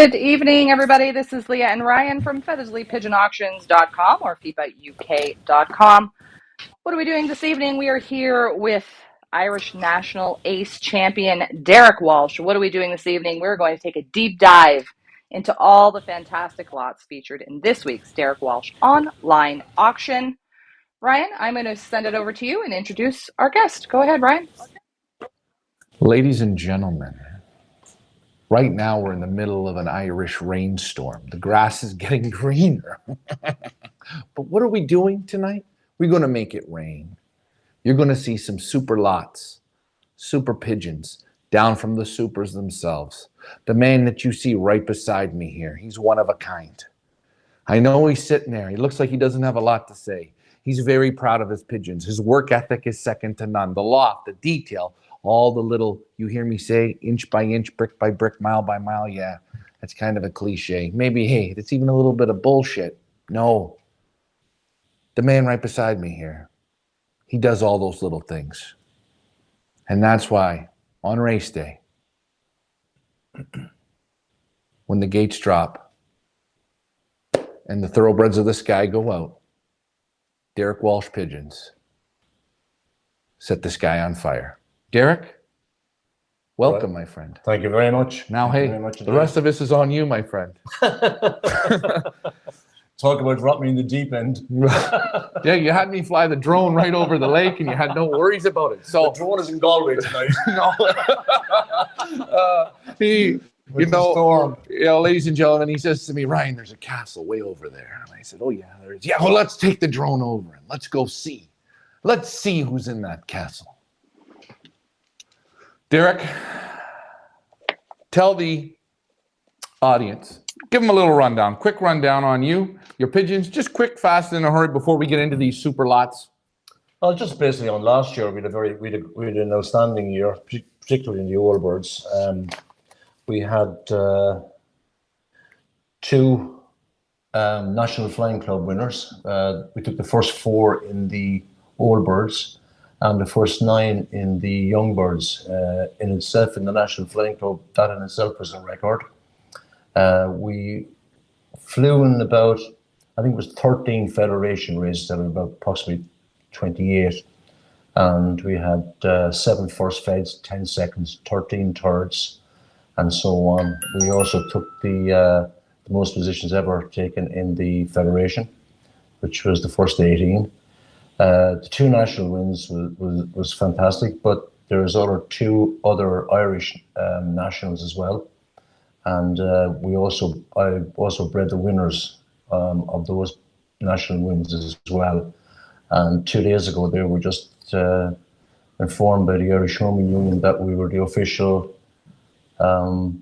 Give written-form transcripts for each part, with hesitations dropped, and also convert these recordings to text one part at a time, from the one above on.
Good evening, everybody. This is Leah and Ryan from feathersleypigeonauctions.com or FepaUK.com. What are we doing this evening? We are here with Irish National Ace Champion Derek Walsh. What are we doing this evening? We're going to take a deep dive into all the fantastic lots featured in this week's Derek Walsh online auction. Ryan, I'm going to send it over to you and introduce our guest. Go ahead, Ryan. Ladies and gentlemen, right now we're in the middle of an Irish rainstorm. The grass is getting greener. But what are we doing tonight? We're going to make it rain. You're going to see some super lots, super pigeons, down from the supers themselves. The man that you see right beside me here, he's one of a kind. I know he's sitting there. He looks like he doesn't have a lot to say. He's very proud of his pigeons. His work ethic is second to none. The loft, the detail, all the little, you hear me say, inch by inch, brick by brick, mile by mile. Yeah, that's kind of a cliche. Maybe, hey, that's even a little bit of bullshit. No. The man right beside me here, he does all those little things. And that's why on race day, when the gates drop and the thoroughbreds of the sky go out, Derek Walsh pigeons set the sky on fire. Derek, welcome, my friend. Thank you very much. Now, hey, the rest of this is on you, my friend. Talk about dropping me in the deep end. Yeah, you had me fly the drone right over the lake, and you had no worries about it. So the drone is in Galway tonight. Ladies and gentlemen, he says to me, Ryan, there's a castle way over there. And I said, oh, yeah, there is. Yeah, well, let's take the drone over and let's go see. Let's see who's in that castle. Derek, tell the audience, give them a little rundown, quick rundown on you, your pigeons, just quick, fast, in a hurry before we get into these super lots. Well, just basically on last year, we had an outstanding year, particularly in the old birds. We had two National Flying Club winners. We took the first 4 in the old birds and the first 9 in the young birds. In itself, in the National Flying Club, that in itself was a record. We flew in about, I think it was 13 federation races out of about approximately 28. And we had 7 first feds, 10 seconds, 13 thirds, and so on. We also took the most positions ever taken in the federation, which was the first 18. The 2 national wins was fantastic, but there's 2 other Irish nationals as well. And I also bred the winners of those national wins as well. And 2 days ago, they were just informed by the Irish Homing Union that we were the official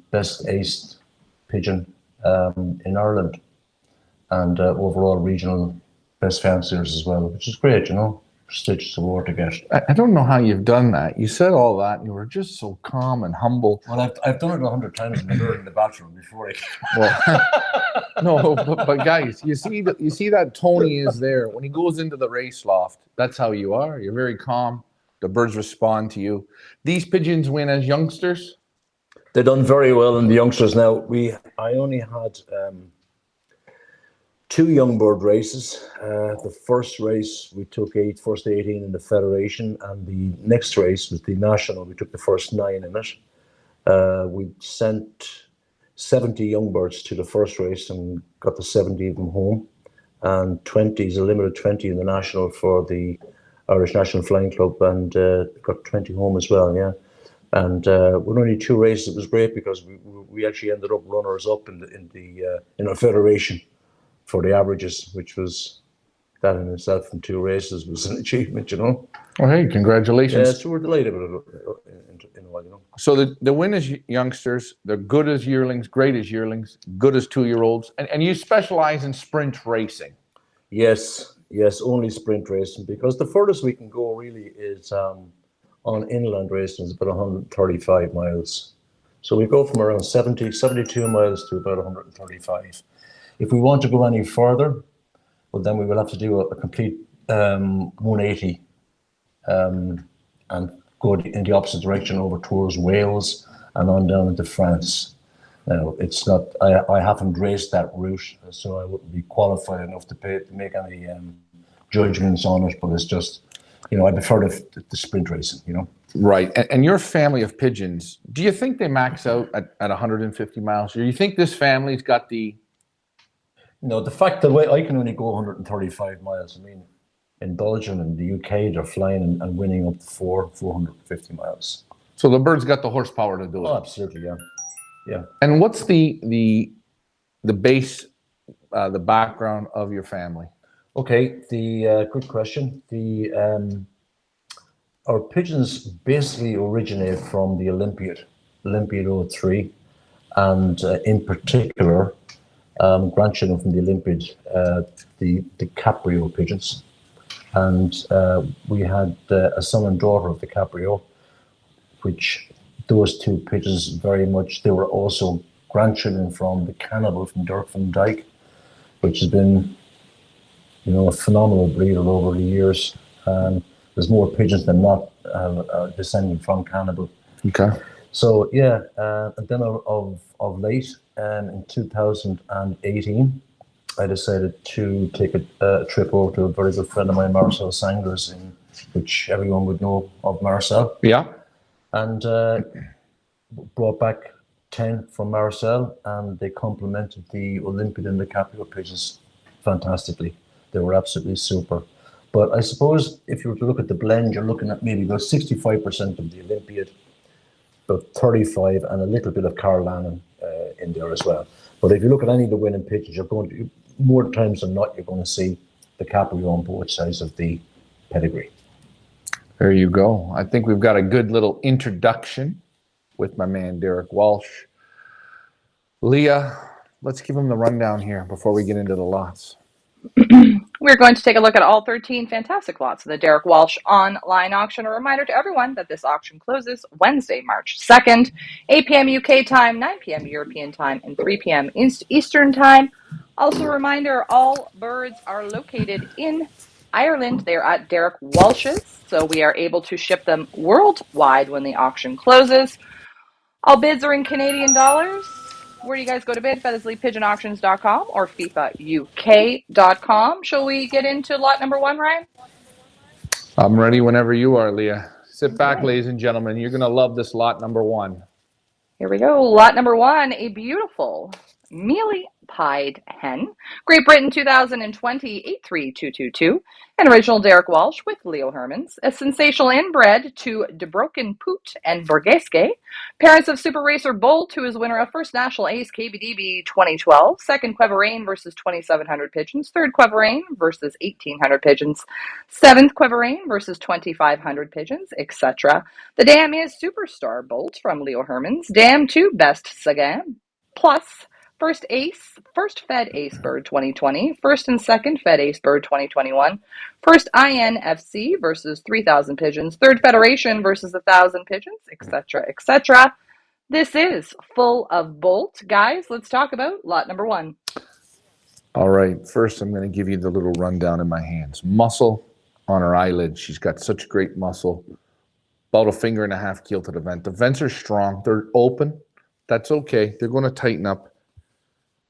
best aced pigeon in Ireland, and overall regional best fanciers as well, which is great, prestigious award to get. I don't know how you've done that. You said all that, and you were just so calm and humble. Well, I've done it 100 times in the bathroom before I came. Well, no, but guys, you see that Tony is there when he goes into the race loft. That's how you are. You're very calm. The birds respond to you. These pigeons win as youngsters. They've done very well in the youngsters. Now, I only had 2 young bird races. The first race, we took first 18 in the federation, and the next race was the national. We took the first 9 in it. We sent 70 young birds to the first race and got the 70 of them home, and 20 is a limited 20 in the national for the Irish National Flying Club, and got 20 home as well, yeah. And with only 2 races, it was great because we actually ended up runners up in our federation for the averages, which was, that in itself in 2 races was an achievement, Well, hey, congratulations. Yeah, so we're delighted with it in a while, So the win is youngsters, they're good as yearlings, great as yearlings, good as 2-year-olds, and you specialize in sprint racing. Yes, only sprint racing, because the furthest we can go really is on inland racing, is about 135 miles. So we go from around 72 miles to about 135. If we want to go any further, well, then we will have to do a complete 180 and go in the opposite direction over towards Wales and on down into France. Now, it's not. I haven't raced that route, so I wouldn't be qualified enough to make any judgments on it. But it's just, I prefer the sprint racing. Right. And your family of pigeons, do you think they max out at 150 miles? Or do you think this family's got the... No, the fact that I can only go 135 miles. I mean, in Belgium and the UK, they're flying and winning up to 450 miles. So the bird's got the horsepower to do it. Oh, absolutely, yeah. Yeah. And what's the base, the background of your family? Okay, good question. Our pigeons basically originate from the Olympiad 03, and in particular, grandchildren from the Olympiad, the Caprio pigeons. And we had a son and daughter of the Caprio, which those two pigeons very much, they were also grandchildren from the Cannibal from Dirk van Dyke, which has been, a phenomenal breeder over the years. There's more pigeons than not descending from Cannibal. Okay. So yeah, and then of late, in 2018, I decided to take a trip over to a very good friend of mine, Marcel Sangers, which everyone would know of Marcel. Yeah. And brought back 10 from Marcel, and they complemented the Olympiad and the Caprio pigeons fantastically. They were absolutely super. But I suppose if you were to look at the blend, you're looking at maybe about 65% of the Olympiad, about 35, and a little bit of Carl Lannon in there as well. But if you look at any of the winning pigeons, you're going to, more times than not, you're going to see the Caprio on both sides of the pedigree. There you go. I think we've got a good little introduction with my man, Derek Walsh. Leah, let's give him the rundown here before we get into the lots. We're going to take a look at all 13 fantastic lots in the Derek Walsh online auction. A reminder to everyone that this auction closes Wednesday, March 2nd, 8 p.m. UK time, 9 p.m. European time, and 3 p.m. Eastern time. Also a reminder, all birds are located in Ireland. They are at Derek Walsh's, so we are able to ship them worldwide when the auction closes. All bids are in Canadian dollars. Where do you guys go to bid? FeatherslyPigeonAuctions.com or FepaUK.com. Shall we get into lot number one, Ryan? I'm ready whenever you are, Leah. Sit back, ladies and gentlemen. You're going to love this lot number one. Here we go. Lot number one, a beautiful mealy pied hen. Great Britain 2020 83222. An original Derek Walsh with Leo Hermans. A sensational inbred to De Broken Poot and Borgeske. Parents of Super Racer Bolt, who is winner of First National Ace KBDB 2012. Second Queverain versus 2,700 pigeons. Third Queverain versus 1,800 pigeons. Seventh Queverain versus 2,500 pigeons, etc. The dam is Superstar Bolt from Leo Hermans. Dam 2 Best Sagan. Plus First Fed Ace Bird 2020, first and second Fed Ace Bird 2021, first INFC versus 3,000 pigeons, third Federation versus 1,000 pigeons, etc., etc. This is full of Bolt. Guys, let's talk about lot number one. All right, first I'm going to give you the little rundown in my hands. Muscle on her eyelid. She's got such great muscle. About 1.5 finger keel to the vent. The vents are strong. They're open. That's okay. They're going to tighten up.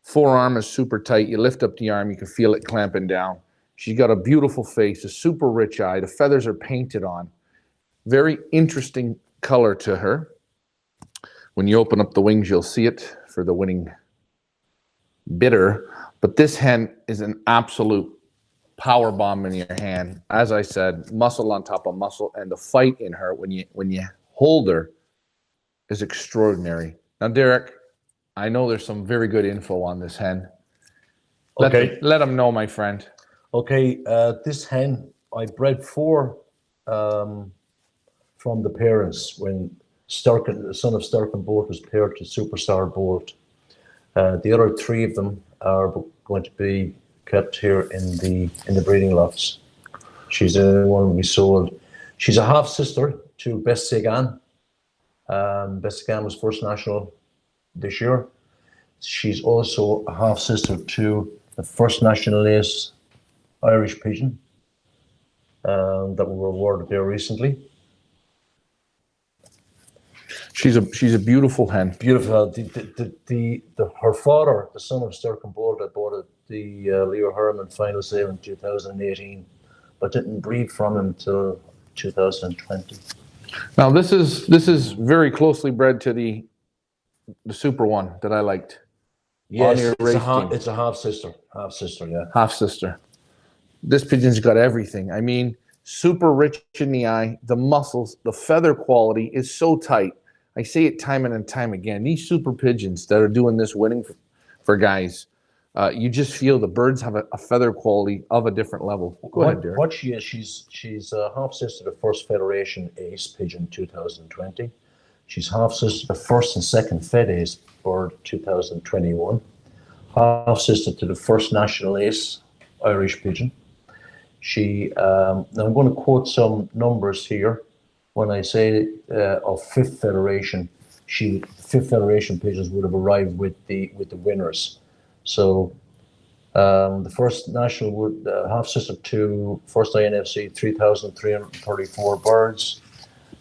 Forearm is super tight. You lift up the arm, you can feel it clamping down. She's got a beautiful face, a super rich eye. The feathers are painted on. Very interesting color to her. When you open up the wings, you'll see it for the winning bidder. But this hen is an absolute power bomb in your hand. As I said, muscle on top of muscle, and the fight in her when you hold her is extraordinary. Now, Derek, I know there's some very good info on this hen. Okay. Let them know, my friend. Okay, this hen, I bred 4 from the parents when the son of Sturkin Bolt was paired to Superstar Bolt. The other 3 of them are going to be kept here in the breeding lofts. She's the one we sold. She's a half sister to Best Sagan. Best Sagan was First National this year. She's also a half sister to the First National Ace Irish pigeon that we were awarded there recently. She's a beautiful hen. Beautiful. Her father, the son of Sturkin Bolt, that bought the Leo Herman final sale in 2018, but didn't breed from him until 2020. Now this is very closely bred to the super one that I liked. Yes, on your race team. It's a half sister. Half sister, yeah. Half sister. This pigeon's got everything. I mean, super rich in the eye, the muscles, the feather quality is so tight. I say it time and time again. These super pigeons that are doing this winning for guys, you just feel the birds have a feather quality of a different level. Go ahead, Derek. What she is, she's a half sister to the first Federation Ace Pigeon 2020. She's half sister to the first and second Fed Ace Bird 2021. Half sister to the first National Ace Irish Pigeon. Now I'm going to quote some numbers here. When I say of Fifth Federation, Fifth Federation pigeons would have arrived with the winners. So the first national would half sister to first INFC 3,334 birds,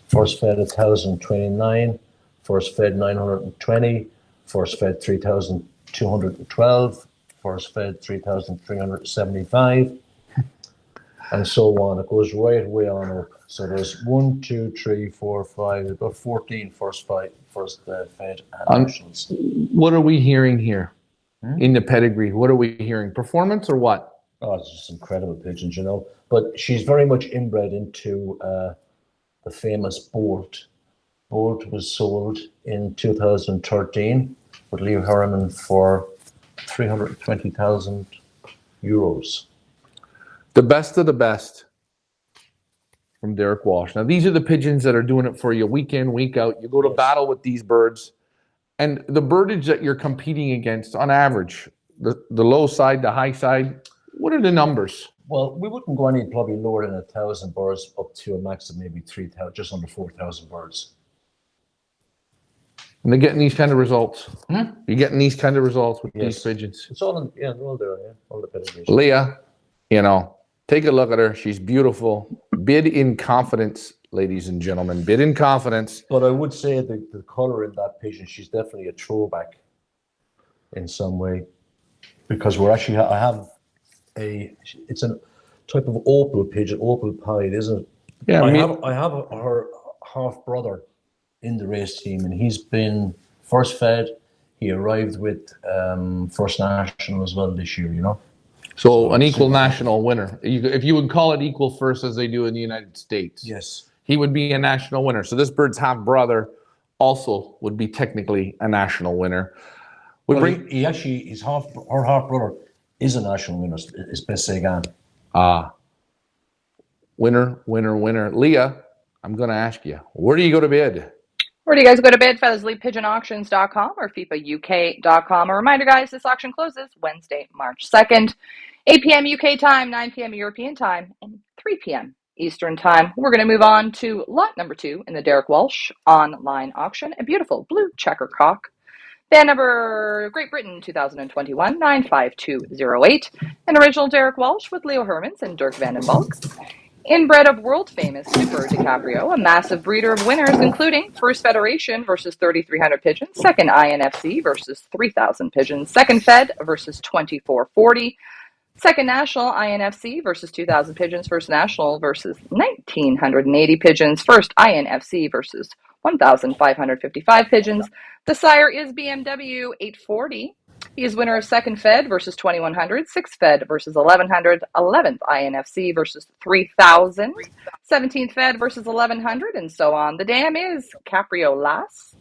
first Fed 1,029, first Fed 920, first Fed 3,212, first Fed 3,375. And so on. It goes right way on up. So there's 1, 2, 3, 4, 5, about 14 first Fed nationals. What are we hearing here in the pedigree? What are we hearing? Performance or what? Oh, it's just incredible pigeons, you know. But she's very much inbred into the famous Bolt. Bolt was sold in 2013 with Leo Herman for €320,000. The best of the best from Derek Walsh. Now, these are the pigeons that are doing it for you week in, week out. You go to battle with these birds, and the birdage that you're competing against, on average, the low side, the high side, what are the numbers? Well, we wouldn't go any probably lower than 1,000 birds up to a max of maybe 3,000, just under 4,000 birds. And they're getting these kind of results. You're getting these kind of results with these pigeons. It's all in, they're all there, all the pedigrees. Leah, take a look at her. She's beautiful. Bid in confidence, ladies and gentlemen. Bid in confidence. But I would say the color in that pigeon, she's definitely a throwback in some way, because it's a type of opal pigeon, opal pied, isn't it? Yeah, I have her half brother in the race team, and he's been first Fed. He arrived with first national as well this year, So an equal national winner. If you would call it equal first as they do in the United States. Yes. He would be a national winner. So this bird's half brother also would be technically a national winner. His half brother is a national winner. It's best Sagan. Winner. Leah, I'm going to ask you, where do you go to bid? Where do you guys go to bid? FeatherslyPigeonAuctions.com or FepaUK.com. A reminder, guys, this auction closes Wednesday, March 2nd, 8 p.m. UK time, 9 p.m. European time, and 3 p.m. Eastern time. We're going to move on to lot number 2 in the Derek Walsh online auction. A beautiful blue checker cock. Band number Great Britain 2021 95208. An original Derek Walsh with Leo Hermans and Dirk Van den Balk. Inbred of world-famous Super DiCaprio, a massive breeder of winners, including First Federation versus 3,300 pigeons, Second INFC versus 3,000 pigeons, Second Fed versus 2,440, Second National INFC versus 2,000 pigeons, First National versus 1,980 pigeons, First INFC versus 1,555 pigeons. The sire is BMW 840. He is winner of Second Fed versus 2,100, Sixth Fed versus 1,100, 11th INFC versus 3,000, 17th Fed versus 1,100, and so on. The dam is Caprio Lass.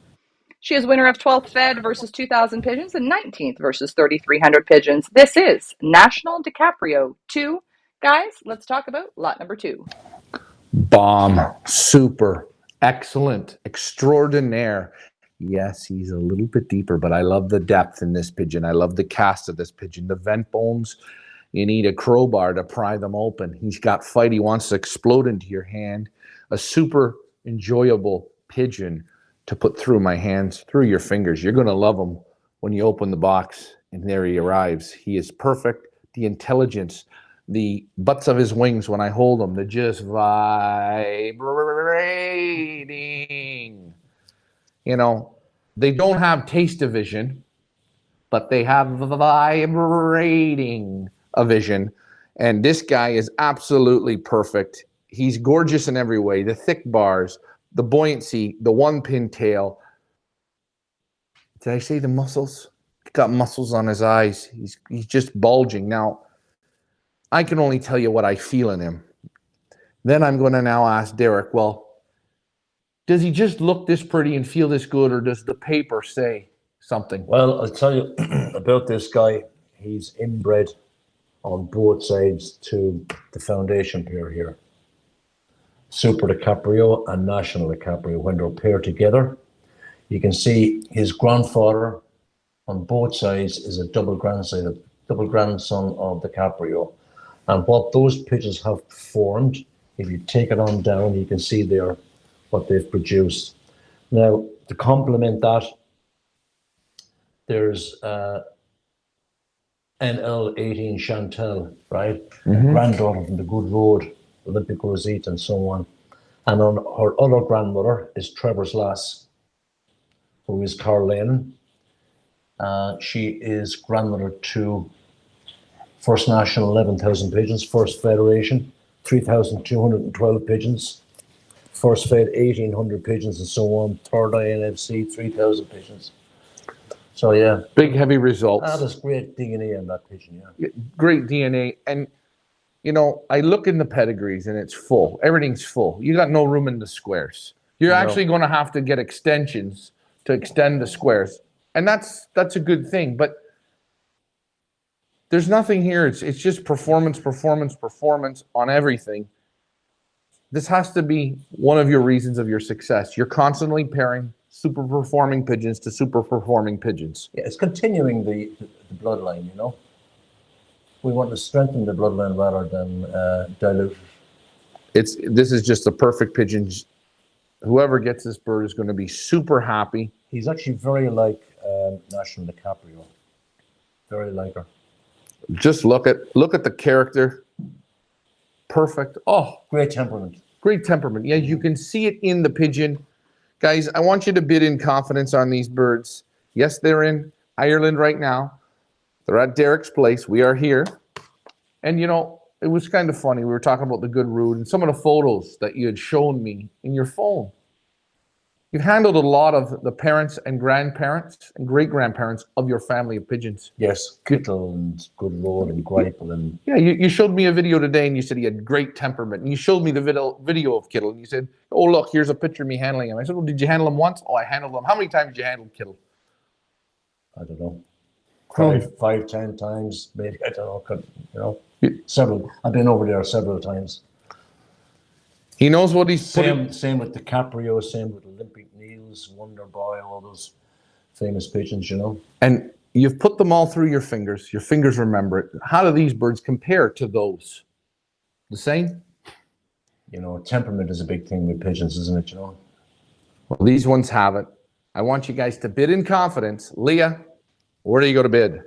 She is winner of 12th Fed versus 2,000 pigeons and 19th versus 3,300 pigeons. This is National DiCaprio 2. Guys, let's talk about lot number 2. Bomb, super, excellent, extraordinaire. Yes, he's a little bit deeper, but I love the depth in this pigeon. I love the cast of this pigeon. The vent bones, you need a crowbar to pry them open. He's got fight. He wants to explode into your hand. A super enjoyable pigeon to put through my hands, through your fingers. You're going to love him when you open the box, and there he arrives. He is perfect. The intelligence, the butts of his wings when I hold him, they're just vibrating. You know, they don't have taste vision, but they have vibrating a vision. And this guy is absolutely perfect. He's gorgeous in every way. The thick bars, the buoyancy, the one pin tail. Did I say the muscles? He's got muscles on his eyes. He's just bulging. Now, I can only tell you what I feel in him. Then I'm going to now ask Derek, well, does he just look this pretty and feel this good, or does the paper say something? Well, I'll tell you about this guy. He's inbred on both sides to the foundation pair here. Super DiCaprio and National DiCaprio, when they're paired together. You can see his grandfather on both sides is a double grandson of DiCaprio. And what those pigeons have formed, if you take it on down, you can see there what they've produced. Now, to complement that, there's NL18 Chantel, right? Granddaughter from the Good Road, Olympic Rosette, and so on. And on her other grandmother is Trevor's lass, who is Carlin. She is grandmother to First National 11,000 pigeons, First Federation 3,212 pigeons, First Fed 1,800 pigeons, and so on. Third INFC 3,000 pigeons. So yeah, big heavy results. There's great DNA in that pigeon. Yeah, great DNA. And you know, I look in the pedigrees and it's full. Everything's full. You got no room in the squares. You're actually going to have to get extensions to extend the squares, and that's a good thing. But there's nothing here. It's just performance on everything. This has to be one of your reasons of your success. You're constantly pairing super performing pigeons to super performing pigeons. Yeah, it's continuing the bloodline, you know. We want to strengthen the bloodline rather than dilute it. This is just a perfect pigeon. Whoever gets this bird is going to be super happy. He's actually very like National DiCaprio. Very like her. Just look at the character. Perfect. Oh, great temperament. Great temperament. Yeah, you can see it in the pigeon. Guys, I want you to bid in confidence on these birds. Yes, they're in Ireland right now. They're at Derek's place. We are here. And, you know, it was kind of funny. We were talking about the good root and some of the photos that you had shown me in your phone. You've handled a lot of the parents and grandparents and great-grandparents of your family of pigeons. Yes, Kittle and Good Road and Gripple. And yeah, you showed me a video today and you said he had great temperament. And you showed me the video of Kittle and you said, oh, look, here's a picture of me handling him. I said, well, did you handle him once? Oh, I handled him. How many times did you handle Kittle? I don't know. Five, 10 times, maybe. I don't know. You know, several. I've been over there several times. He knows what he's same with DiCaprio, same with Olympic Niels, Wonder Boy, all those famous pigeons, you know. And you've put them all through your fingers. Your fingers remember it. How do these birds compare to those? The same? You know, temperament is a big thing with pigeons, isn't it, you know? Well, these ones have it. I want you guys to bid in confidence. Leah, where do you go to bid?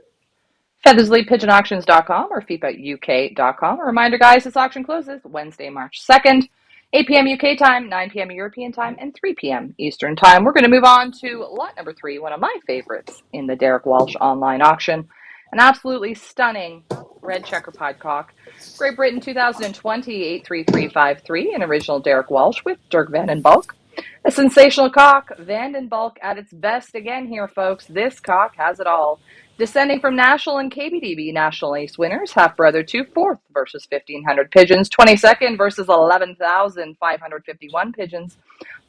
FeatherslyPigeonAuctions.com or FepaukUK.com. A reminder, guys, this auction closes Wednesday, March 2nd, 8 p.m. UK time, 9 p.m. European time, and 3 p.m. Eastern time. We're going to move on to lot number 3, one of my favorites in the Derek Walsh online auction. An absolutely stunning red checker piedcock. Great Britain 2020 83353, an original Derek Walsh with Dirk Van den Bulk. A sensational cock, Van den Bulk at its best again here, folks. This cock has it all. Descending from National and KBDB National Ace winners, half brother to 4th versus 1,500 pigeons, 22nd versus 11,551 pigeons,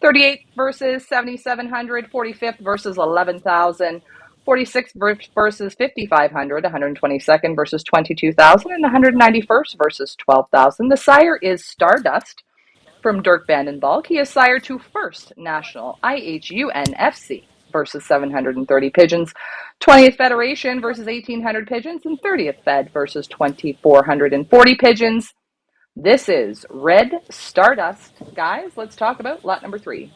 38th versus 7,700, 45th versus 11,000, 46th versus 5,500, 122nd versus 22,000, and 191st versus 12,000. The sire is Stardust from Dirk Van den Bulk. He is sire to First National IHUNFC versus 730 pigeons, 20th Federation versus 1,800 pigeons, and 30th Fed versus 2,440 pigeons. This is Red Stardust. Guys, let's talk about lot number 3.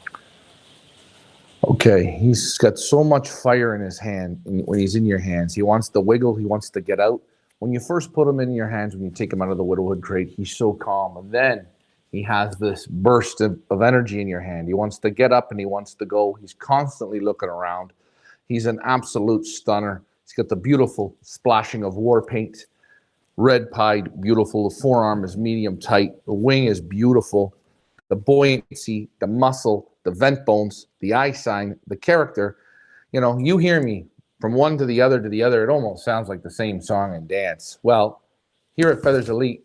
Okay, he's got so much fire in his hand when he's in your hands. He wants to wiggle, he wants to get out. When you first put him in your hands, when you take him out of the widowhood crate, he's so calm. And then He has this burst of energy in your hand. He wants to get up and he wants to go. He's constantly looking around. He's an absolute stunner. He's got the beautiful splashing of war paint, red pied, beautiful. The forearm is medium tight. The wing is beautiful. The buoyancy, the muscle, the vent bones, the eye sign, the character. You know, you hear me from one to the other, it almost sounds like the same song and dance. Well, here at Feathers Elite,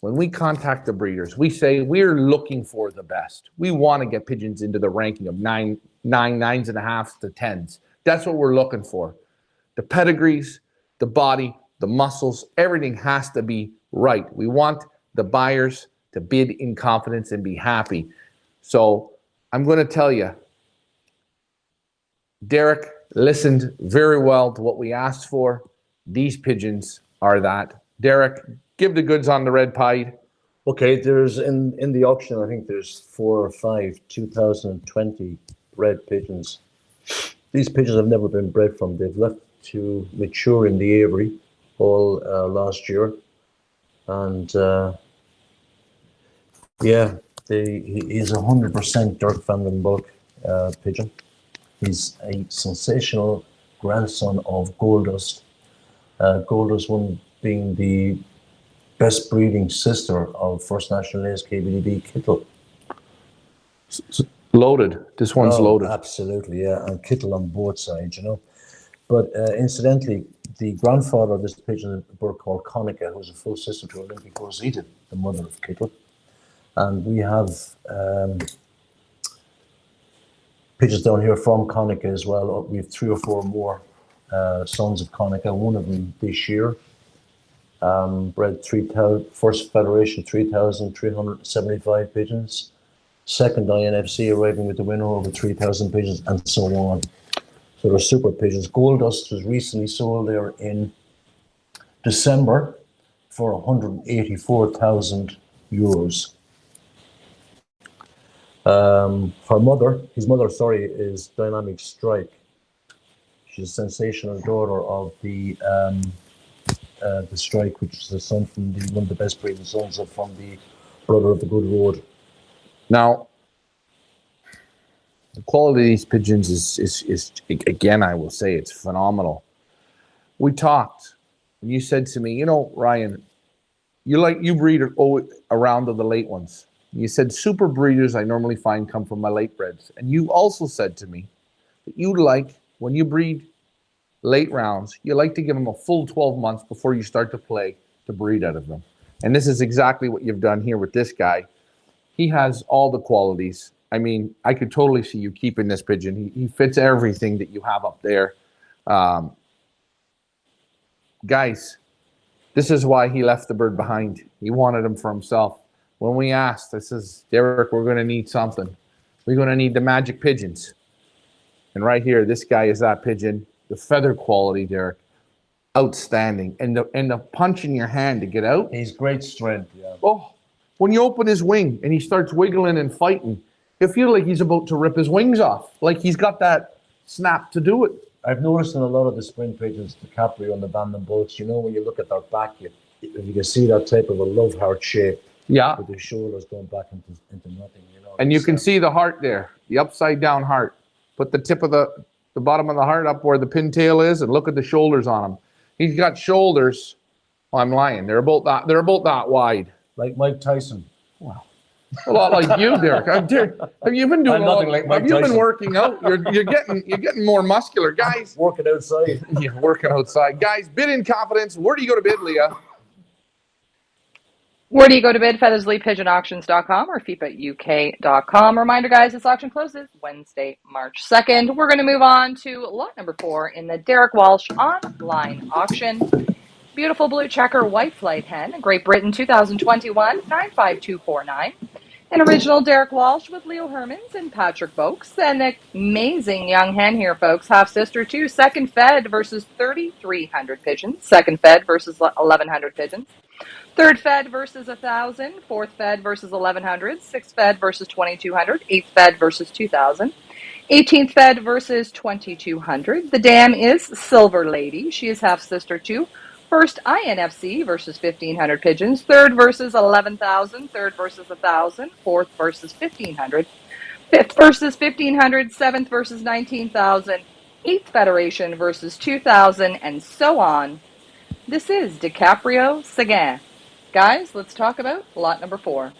when we contact the breeders, we say we're looking for the best. We want to get pigeons into the ranking of nines and a half to tens. That's what we're looking for. The pedigrees, the body, the muscles, everything has to be right. We want the buyers to bid in confidence and be happy. So I'm going to tell you, Derek listened very well to what we asked for. These pigeons are that. Derek, give the goods on the red pied. Okay, there's in the auction, I think there's 4 or 5 2020 bred pigeons. These pigeons have never been bred from. They've left to mature in the aviary all last year. And yeah, he's 100% Dirk van den Bulk pigeon. He's a sensational grandson of Goldust. Goldust one being the best breeding sister of First National Ace KBDB Kittle. Loaded. This one's loaded. Absolutely, yeah. And Kittle on both sides, you know. But incidentally, the grandfather of this pigeon is a bird called Conica, who's a full sister to Olympic Rosita, the mother of Kittle. And we have pigeons down here from Conica as well. We have 3 or 4 more sons of Conica. One of them this year bred 3,000, first federation 3,375 pigeons. Second INFC arriving with the winner over 3,000 pigeons, and so on. So they're super pigeons. Goldust was recently sold there in December for €184,000. His mother, is Dynamic Strike. She's a sensational daughter of the Strike, which is the son from one of the best breeding sons from the brother of the Good Road. Now, the quality of these pigeons is again, I will say, it's phenomenal. We talked, and you said to me, you know, Ryan, you breed around to the late ones. You said super breeders I normally find come from my late breds. And you also said to me that you like, when you breed late rounds, you like to give them a full 12 months before you start to play to breed out of them. And this is exactly what you've done here with this guy. He has all the qualities. I mean, I could totally see you keeping this pigeon. He fits everything that you have up there. Guys, this is why he left the bird behind. He wanted him for himself. When we asked, I says, Derek, we're going to need something. We're going to need the magic pigeons. And right here, this guy is that pigeon. The feather quality, Derek, outstanding. And the punch in your hand to get out. He's great strength, yeah. Oh, when you open his wing and he starts wiggling and fighting, you feel like he's about to rip his wings off. Like he's got that snap to do it. I've noticed in a lot of the spring pigeons, the Capri and the Van den Bulks, you know, when you look at their back, you can see that type of a love heart shape. Yeah. With the shoulders going back into nothing, you know. And you can see the heart there, the upside down heart. Put the tip of the bottom of the heart up where the pintail is and look at the shoulders on him. He's got shoulders. Oh, I'm lying. They're about that wide. Like Mike Tyson. Wow. A lot like you, Derek. Have you been doing nothing like Mike Tyson. Have you been working out? You're getting more muscular, guys. I'm working outside. You're working outside. Guys, bid in confidence. Where do you go to bid, Leah? Where do you go to bid? FeathersLeePigeonAuctions.com or FepaUK.com. Reminder, guys, this auction closes Wednesday, March 2nd. We're going to move on to lot number 4 in the Derek Walsh online auction. Beautiful blue checker white flight hen, Great Britain 2021, 95249. An original Derek Walsh with Leo Hermans and Patrick Boakes. An amazing young hen here, folks. Half sister too. Second fed versus 3,300 pigeons. Second fed versus 1,100 pigeons. Third fed versus 1,000, fourth fed versus 1,100, sixth fed versus 2,200, eighth fed versus 2,000, 18th fed versus 2,200. The dam is Silver Lady. She is half sister to First INFC versus 1,500 pigeons, third versus 11,000, third versus 1,000, fourth versus 1,500, fifth versus 1,500, seventh versus 19,000, eighth federation versus 2,000, and so on. This is DiCaprio Seguin. Guys, let's talk about lot number 4.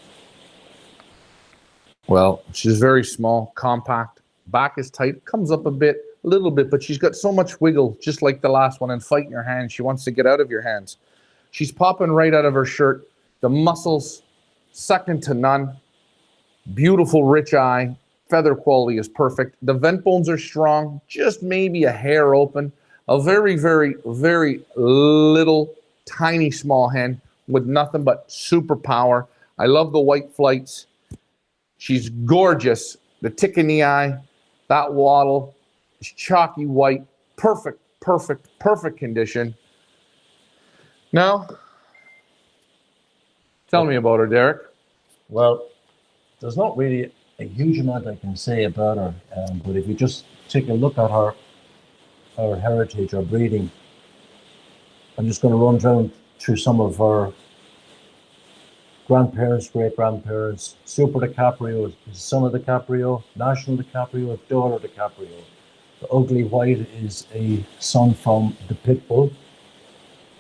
Well, she's very small, compact, back is tight, comes up a little bit, but she's got so much wiggle, just like the last one, and fight in your hands. She wants to get out of your hands. She's popping right out of her shirt. The muscles, second to none. Beautiful, rich eye. Feather quality is perfect. The vent bones are strong, just maybe a hair open. A very, very, very little, tiny, small hen with nothing but super power. I love the white flights. She's gorgeous. The tick in the eye, that waddle is chalky white. Perfect, perfect, perfect condition. Now, tell me about her, Derek. Well, there's not really a huge amount I can say about her, but if you just take a look at her heritage, her breeding, I'm just going to run down through some of her grandparents, great-grandparents. Super DiCaprio is son of DiCaprio, National DiCaprio, daughter DiCaprio. The ugly white is a son from the Pitbull,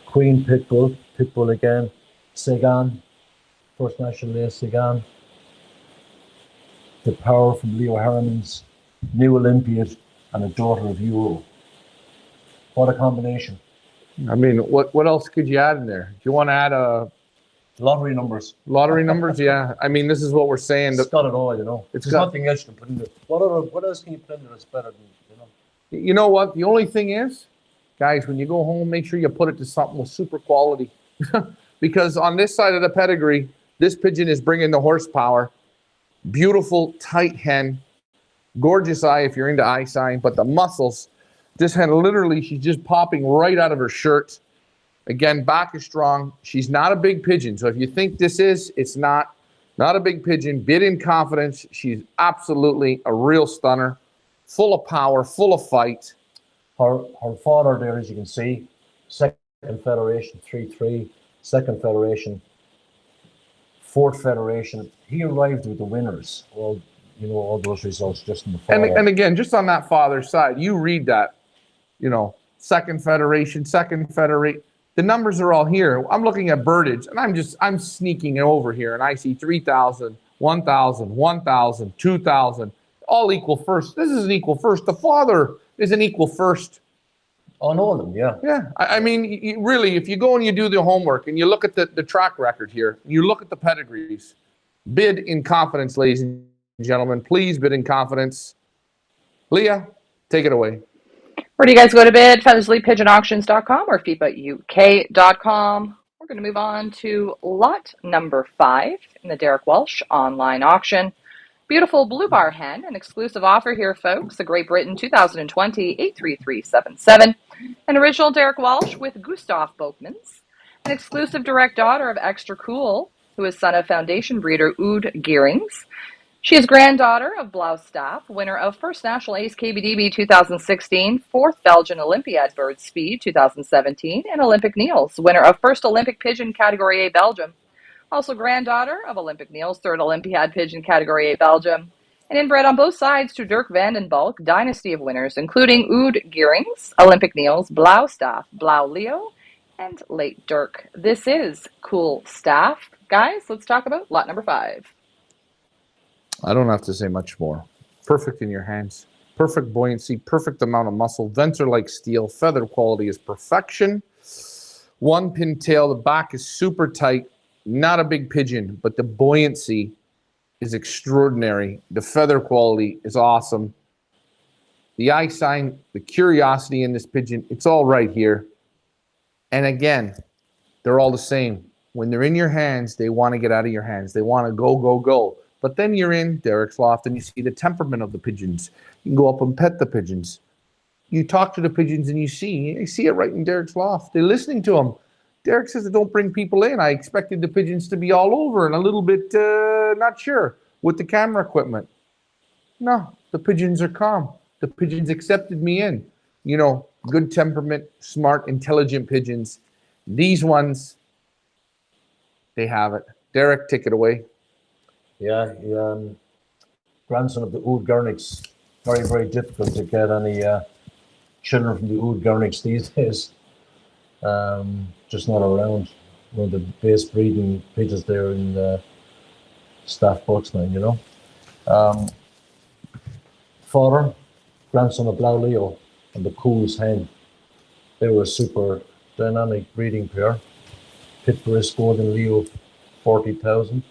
Queen Pitbull, Pitbull again, Seguin, First National Lace Seguin. The power from Leo Harriman's New Olympiad and a daughter of Euro. What a combination. I mean, what else could you add in there? Do you want to add a lottery numbers? Lottery numbers, yeah. I mean, this is what we're saying. It's got it all, you know. There's nothing else you can put in there. What else can you put in there that's better than, you know? You know what? The only thing is, guys, when you go home, make sure you put it to something with super quality. Because on this side of the pedigree, this pigeon is bringing the horsepower. Beautiful, tight hen. Gorgeous eye if you're into eye sign. But the muscles, this hen literally, she's just popping right out of her shirt. Again, back is strong. She's not a big pigeon. So if you think this is, it's not. Not a big pigeon. Bid in confidence. She's absolutely a real stunner. Full of power, full of fight. Her father there, as you can see, second federation, 3-3, second federation, fourth federation. He arrived with the winners. All, you know, all those results just in the fall. And again, just on that father's side, you read that, you know, second federation. The numbers are all here. I'm looking at birdage, and I'm sneaking over here, and I see 3,000, 1,000, 1,000, 2,000, all equal first. This is an equal first. The father is an equal first. On all of them, yeah. Yeah, I mean, you really, if you go and you do the homework and you look at the track record here, you look at the pedigrees, bid in confidence, ladies and gentlemen. Please bid in confidence. Leah, take it away. Where do you guys go to bid? FeatherslyPigeonAuctions.com or Fepauk.com. We're going to move on to lot number 5 in the Derek Walsh online auction. Beautiful blue bar hen, an exclusive offer here, folks. A Great Britain 2020 83377. An original Derek Walsh with Gustav Bokmans. An exclusive direct daughter of Extra Cool, who is son of foundation breeder Oud Geerings. She is granddaughter of Blaustaff, winner of First National Ace KBDB 2016, 4th Belgian Olympiad Bird Speed 2017, and Olympic Niels, winner of First Olympic Pigeon Category A Belgium. Also granddaughter of Olympic Niels, 3rd Olympiad Pigeon Category A Belgium. And inbred on both sides to Dirk van den Balk, dynasty of winners, including Oud Geerings, Olympic Niels, Blaustaff, Blau Leo, and late Dirk. This is Cool Staff. Guys, let's talk about lot number 5. I don't have to say much more. Perfect in your hands. Perfect buoyancy, perfect amount of muscle. Vents are like steel. Feather quality is perfection. One pin tail. The back is super tight. Not a big pigeon, but the buoyancy is extraordinary. The feather quality is awesome. The eye sign, the curiosity in this pigeon, it's all right here. And again, they're all the same. When they're in your hands, they want to get out of your hands. They want to go, go, go. But then you're in Derek's loft and you see the temperament of the pigeons. You can go up and pet the pigeons. You talk to the pigeons and you see it right in Derek's loft. They're listening to him. Derek says, don't bring people in. I expected the pigeons to be all over and a little bit not sure with the camera equipment. No, the pigeons are calm. The pigeons accepted me in. You know, good temperament, smart, intelligent pigeons. These ones, they have it. Derek, take it away. Yeah, grandson of the Oud Garnicks. Very, very difficult to get any children from the Oud Garnicks these days. Just not around. One of the base breeding pigeons there in Staff Bucksman, you know. Father, grandson of Blau Leo and the Cool's hen. They were a super dynamic breeding pair. Pitbull scored in Leo 40,000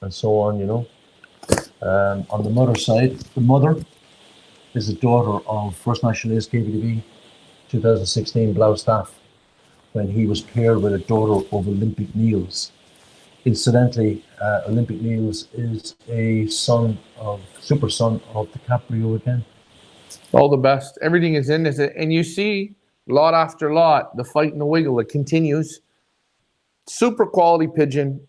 and so on, you know. On the mother side, the mother is a daughter of First National Ace KBDB 2016 Blau Staff when he was paired with a daughter of Olympic Niels. Incidentally, Olympic Niels is a super son of DiCaprio again. All the best. Everything is in this. And you see, lot after lot, the fight and the wiggle, it continues. Super quality pigeon,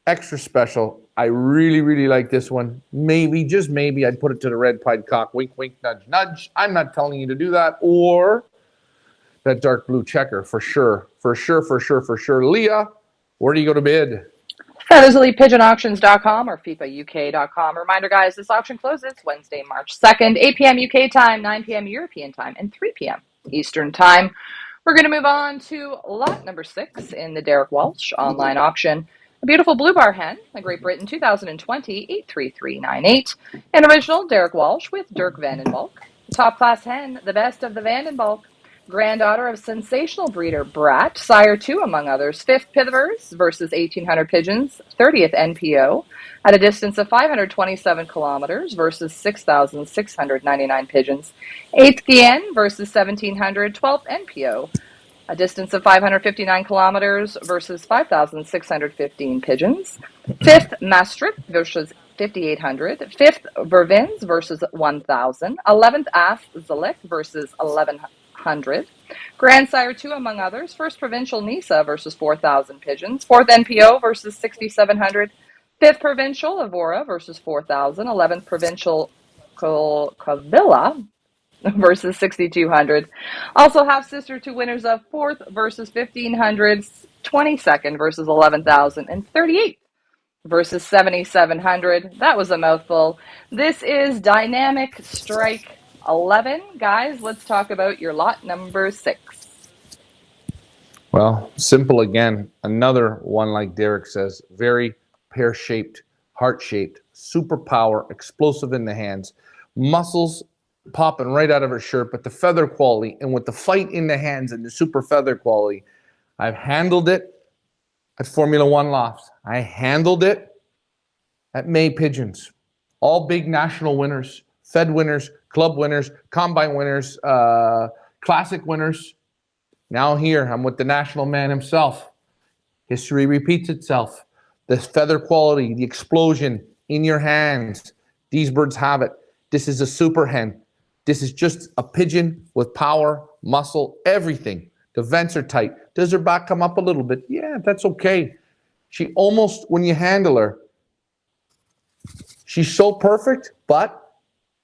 extra special. I really, really like this one. Maybe, just maybe, I'd put it to the red-pied cock. Wink, wink, nudge, nudge. I'm not telling you to do that. Or that dark blue checker, for sure. For sure, for sure, for sure. Leah, where do you go to bid? FeatherslyPigeonAuctions.com or FepaUK.com. Reminder, guys, this auction closes Wednesday, March 2nd, 8 p.m. UK time, 9 p.m. European time, and 3 p.m. Eastern time. We're going to move on to lot number 6 in the Derek Walsh online auction. A beautiful blue bar hen, a Great Britain 2020 83398. An original Derek Walsh with Dirk Vandenbalk. Top class hen, the best of the Vandenbalk. Granddaughter of sensational breeder Brat, sire to, among others, 5th Pithers versus 1,800 pigeons, 30th NPO, at a distance of 527 kilometers versus 6,699 pigeons, 8th Guienne versus 1,700, 12th NPO, a distance of 559 kilometers versus 5,615 pigeons, 5th Maastricht versus 5,800, 5th Vervins versus 1,000, 11th Af Zalek versus 1,100, Grandsire 2, among others, 1st Provincial Nisa versus 4,000 pigeons, 4th NPO versus 6,700, 5th Provincial Evora versus 4,000, 11th Provincial Covilla versus 6,200. Also half sister to winners of 4th versus 1,500, 22nd versus 11,000, and 38th versus 7,700. That was a mouthful. This is Dynamic Strike 11. Guys, let's talk about your lot number 6. Well, simple again. Another one, like Derek says, very pear-shaped, heart-shaped, super power, explosive in the hands, muscles popping right out of her shirt, but the feather quality, and with the fight in the hands and the super feather quality, I've handled it at Formula One Lofts. I handled it at May Pigeons. All big national winners, Fed winners, club winners, combine winners, classic winners. Now here, I'm with the national man himself. History repeats itself. The feather quality, the explosion in your hands. These birds have it. This is a super hen. This is just a pigeon with power, muscle, everything. The vents are tight. Does her back come up a little bit? Yeah, that's okay. She almost, when you handle her, she's so perfect, but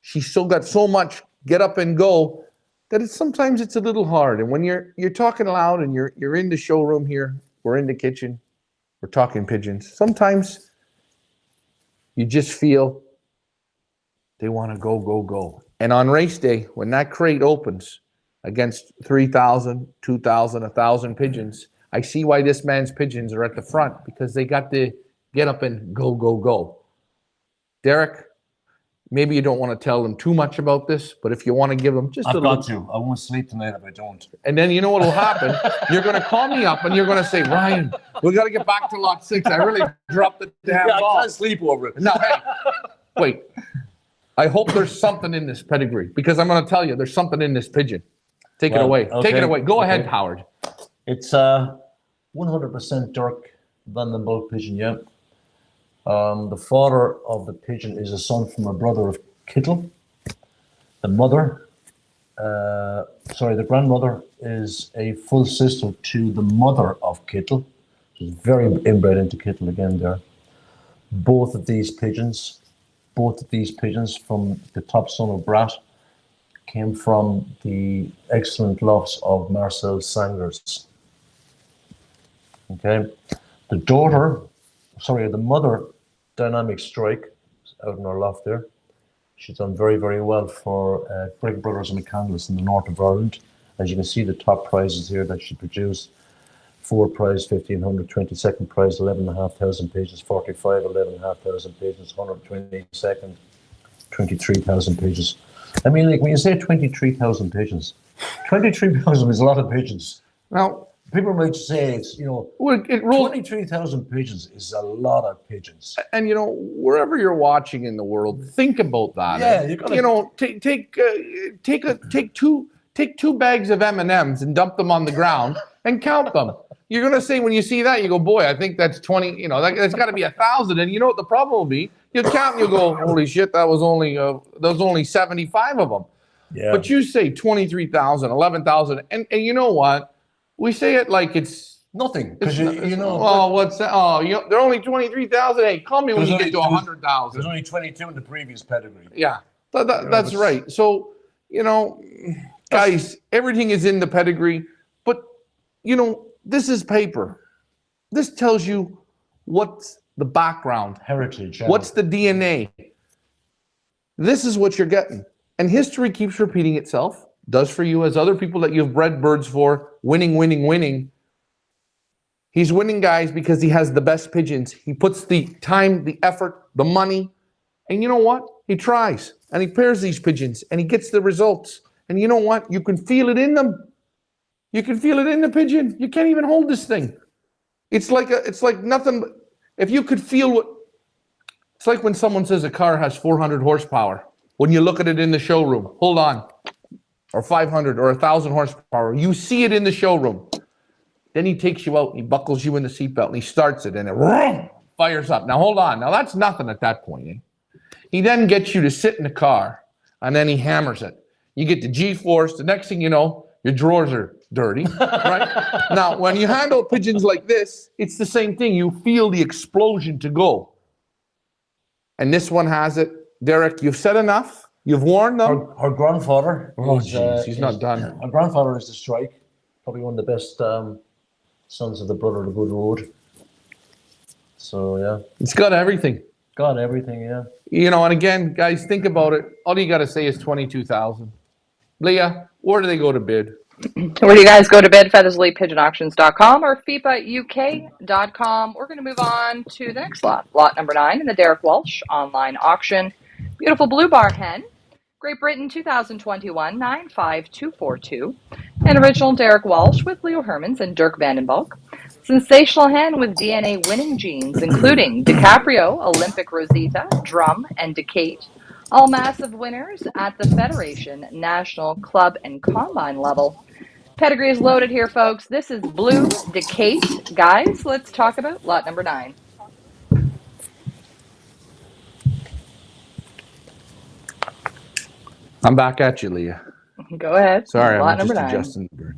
she's still got so much get up and go that sometimes it's a little hard. And when you're talking loud and you're in the showroom here, we're in the kitchen, we're talking pigeons. Sometimes you just feel they want to go, go, go. And on race day, when that crate opens against 3,000, 2,000, 1,000 pigeons, I see why this man's pigeons are at the front, because they got to get up and go, go, go. Derek, maybe you don't want to tell them too much about this, but if you want to give them just I've a little... got to. I won't sleep tonight if I don't. And then you know what will happen? You're going to call me up and you're going to say, Ryan, we got to get back to lot 6. I really dropped the damn ball. I can't sleep over it. No, hey, wait. I hope there's something in this pedigree, because I'm going to tell you there's something in this pigeon. Take it away. Okay. Take it away. Go ahead, Howard. It's 100% Dirk Vandenbalk pigeon, yeah. The father of the pigeon is a son from a brother of Kittle. The mother, the grandmother is a full sister to the mother of Kittle. She's very inbred into Kittle again there. Both of these pigeons from the top son of Brat came from the excellent lofts of Marcel Sangers. Okay, the mother, Dynamic Strike, out in our loft there. She's done very, very well for Greg Brothers and McCandless in the north of Ireland. As you can see, the top prizes here that she produced: 4 prize 1,500, 22nd prize 11,500 pages, 45 11,500 pages, 122nd 23,000 pages. I mean, like when you say 23,000 pages, 23,000 is a lot of pages. Now, people might say it's, well, it rolls 23,000 pages is a lot of pages. And wherever you're watching in the world, think about that. Yeah, you gotta, take two bags of M&Ms and dump them on the ground and count them. You're gonna say when you see that, you go, boy, I think that's 20. That's got to be 1,000. And you know what the problem will be? You'll count and you'll go, holy shit, that was only 75 of them. Yeah. But you say 23,000, 11,000, and you know what? We say it like it's nothing. Because oh, what's that? Oh, they're only 23,000. Hey, call me when you get to 100,000. There's only 22 in the previous pedigree. Yeah, that's right. So, guys, everything is in the pedigree, but this is paper. This tells you what's the background, heritage, what's the DNA. This is what you're getting, and history keeps repeating itself. Does for you as other people that you've bred birds for, winning. He's winning, guys, because he has the best pigeons. He puts the time, the effort, the money, and you know what? He tries, and he pairs these pigeons, and he gets the results. And you know what? You can feel it in them. You can feel it in the pigeon. You can't even hold this thing. It's like nothing. If you could feel it's like when someone says a car has 400 horsepower. When you look at it in the showroom, hold on, or 500 or 1,000 horsepower, you see it in the showroom. Then he takes you out and he buckles you in the seatbelt and he starts it and it fires up. Now hold on. Now that's nothing at that point. He then gets you to sit in the car and then he hammers it. You get the G-force. The next thing you know, your drawers are dirty, right? Now, when you handle pigeons like this, it's the same thing. You feel the explosion to go. And this one has it. Derek, you've said enough. You've warned them. Her grandfather. Oh, jeez, he's not done. Her grandfather is the Strike. Probably one of the best sons of the Brother of the Good Road. So, yeah. It's got everything. Got everything, yeah. And again, guys, think about it. All you got to say is 22,000. Leah, where do they go to bid? Where do you guys go to bid? FeatherslyPigeonAuctions.com or FepaUK.com. We're going to move on to the next lot. Lot number 9 in the Derek Walsh online auction. Beautiful blue bar hen. Great Britain 2021 95242. An original Derek Walsh with Leo Hermans and Dirk Vandenbalk. Sensational hen with DNA winning genes, including DiCaprio, Olympic Rosita, Drum, and Decate. All massive winners at the Federation, National, Club, and Combine level. Pedigree is loaded here, folks. This is Blue Decate. Guys, let's talk about lot number 9. I'm back at you, Leah. Go ahead. Sorry, lot I'm number just 9. adjusting the bird.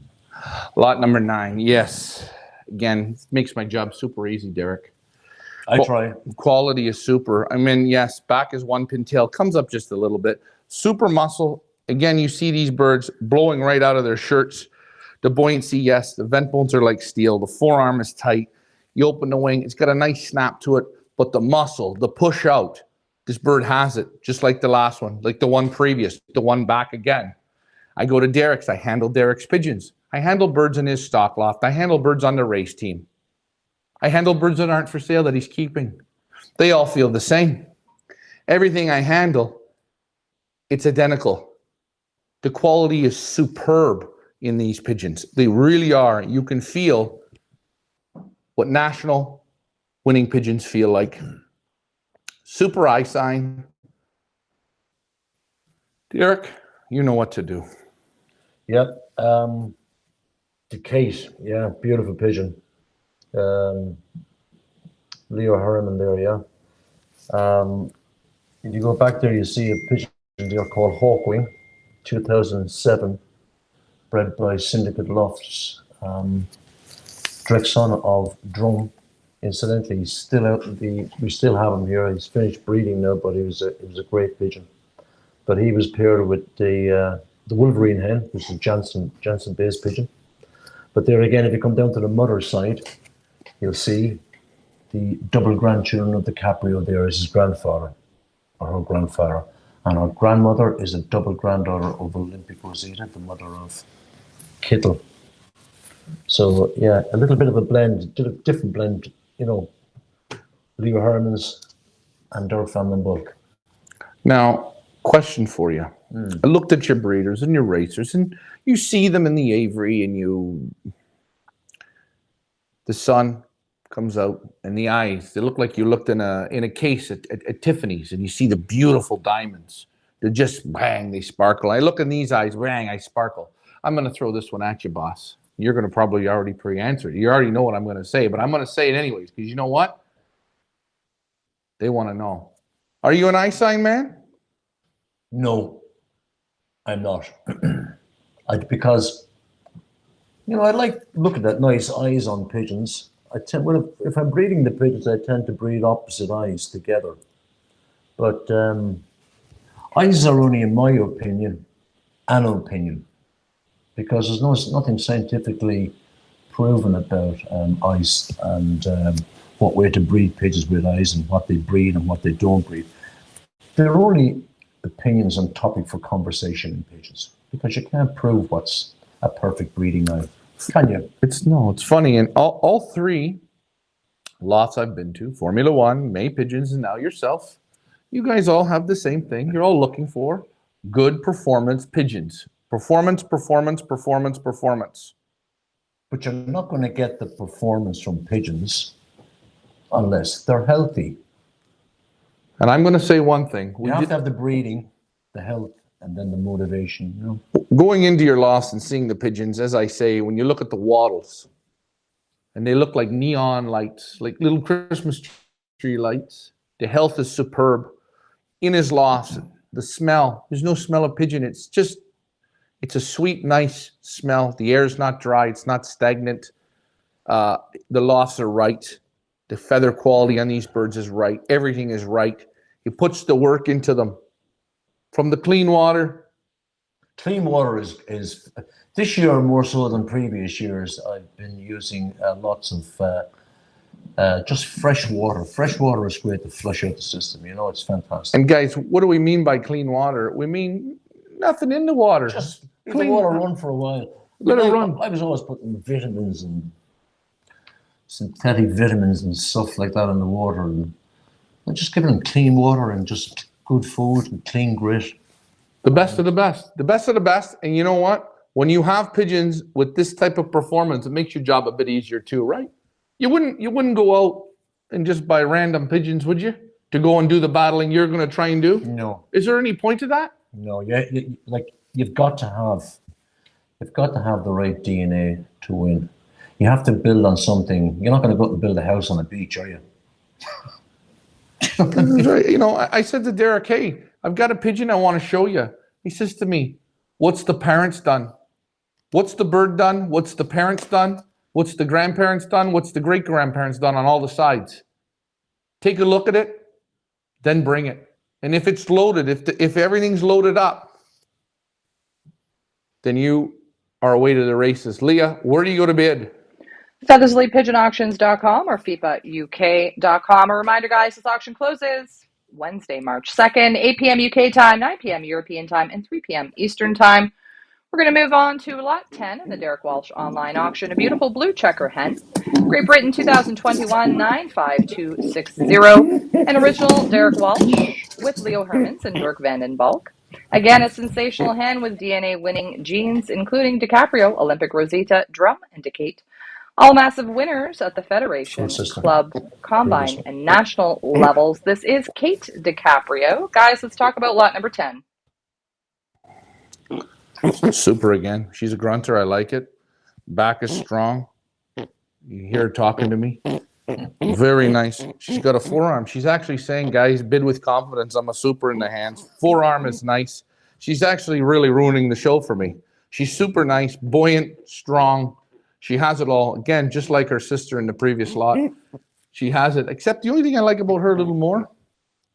Lot number 9, yes. Again, it makes my job super easy, Derek. I try. Quality is super. I mean, yes, back is one pintail, comes up just a little bit. Super muscle. Again, you see these birds blowing right out of their shirts. The buoyancy, yes. The vent bones are like steel. The forearm is tight. You open the wing, it's got a nice snap to it. But the muscle, the push out, this bird has it, just like the last one, like the one previous, the one back again. I go to Derek's. I handle Derek's pigeons. I handle birds in his stock loft. I handle birds on the race team. I handle birds that aren't for sale that he's keeping. They all feel the same. Everything I handle, it's identical. The quality is superb in these pigeons. They really are. You can feel what national winning pigeons feel like. Super eye sign. Derek, you know what to do. Yep. Decate, yeah, beautiful pigeon. Leo Herman there, yeah. If you go back there, you see a pigeon there called Hawkwing, 2007, bred by Syndicate Lofts. Direct son of Drum. Incidentally, he's still out. We still have him here. He's finished breeding now, but he was a great pigeon. But he was paired with the Wolverine hen, which is a Janssen-based pigeon. But there again, if you come down to the mother side, you'll see the double grandchildren of DiCaprio there is his grandfather or her grandfather. And her grandmother is a double granddaughter of Olympic Rosita, the mother of Kittle. So yeah, a little bit of a blend, different blend, Leo Hermans and Dirk van den Bulk. Now, question for you. I looked at your breeders and your racers, and you see them in the Avery, and the sun comes out, and the eyes, they look like you looked in a case at Tiffany's, and you see the beautiful diamonds. They're just bang, they sparkle. I look in these eyes, bang, I sparkle. I'm going to throw this one at you, boss. You're going to probably already pre-answer it. You already know what I'm going to say, but I'm going to say it anyways, because you know what? They want to know. Are you an eye sign man? No, I'm not. Because I like looking at nice eyes on pigeons. If I'm breeding the pigeons, I tend to breed opposite eyes together. But eyes are only, in my opinion, an opinion, because there's nothing scientifically proven about eyes and what way to breed pigeons with eyes and what they breed and what they don't breed. They're only opinions on topic for conversation in pigeons, because you can't prove what's a perfect breeding eye, can you? It's funny. And all three lots I've been to, Formula One, May Pigeons, and now yourself, you guys all have the same thing. You're all looking for good performance pigeons. Performance, performance, performance, performance. But you're not going to get the performance from pigeons unless they're healthy. And I'm going to say one thing. You have to have the breeding, the health, and then the motivation. Going into your loft and seeing the pigeons, as I say, when you look at the wattles, and they look like neon lights, like little Christmas tree lights. The health is superb. In his loft, the smell, there's no smell of pigeon. It's a sweet, nice smell. The air's not dry. It's not stagnant. The lofts are right. The feather quality on these birds is right. Everything is right. He puts the work into them. From the clean water. Clean water is this year more so than previous years. I've been using lots of just fresh water. Fresh water is great to flush out the system. It's fantastic. And guys, what do we mean by clean water? We mean nothing in the water. Just let the water run for a while. Let it run. I was always putting vitamins and synthetic vitamins and stuff like that in the water, and just giving them clean water and just good food and clean grit. The best of the best. The best of the best. And you know what? When you have pigeons with this type of performance, it makes your job a bit easier too, right? You wouldn't go out and just buy random pigeons, would you? To go and do the battling you're going to try and do? No. Is there any point to that? No. You've got to have the right DNA to win. You have to build on something. You're not going to go out and build a house on a beach, are you? I said to Derek, hey, I've got a pigeon I want to show you. He says to me, what's the parents done? What's the bird done? What's the parents done? What's the grandparents done? What's the great-grandparents done on all the sides? Take a look at it, then bring it. And if it's loaded, if everything's loaded up, then you are away to the races. Leah, where do you go to bid? FeatherslyPigeonAuctions.com or FepaUK.com. A reminder, guys, this auction closes Wednesday, March 2nd, 8 p.m. UK time, 9 p.m. European time, and 3 p.m. Eastern time. We're going to move on to lot 10 in the Derek Walsh online auction. A beautiful blue checker hen. Great Britain 2021 95260. An original Derek Walsh with Leo Hermans and Dirk van den Bulk. Again, a sensational hen with DNA winning genes, including DiCaprio, Olympic Rosita, Drum, and Decate. All massive winners at the Federation, Club, Combine, and National levels. This is Kate DiCaprio. Guys, let's talk about lot number 10. Super again. She's a grunter. I like it. Back is strong. You hear her talking to me. Very nice. She's got a forearm. She's actually saying, guys, bid with confidence. I'm a super in the hands. Forearm is nice. She's actually really ruining the show for me. She's super nice, buoyant, strong. She has it all. Again, just like her sister in the previous lot. She has it. Except the only thing I like about her a little more,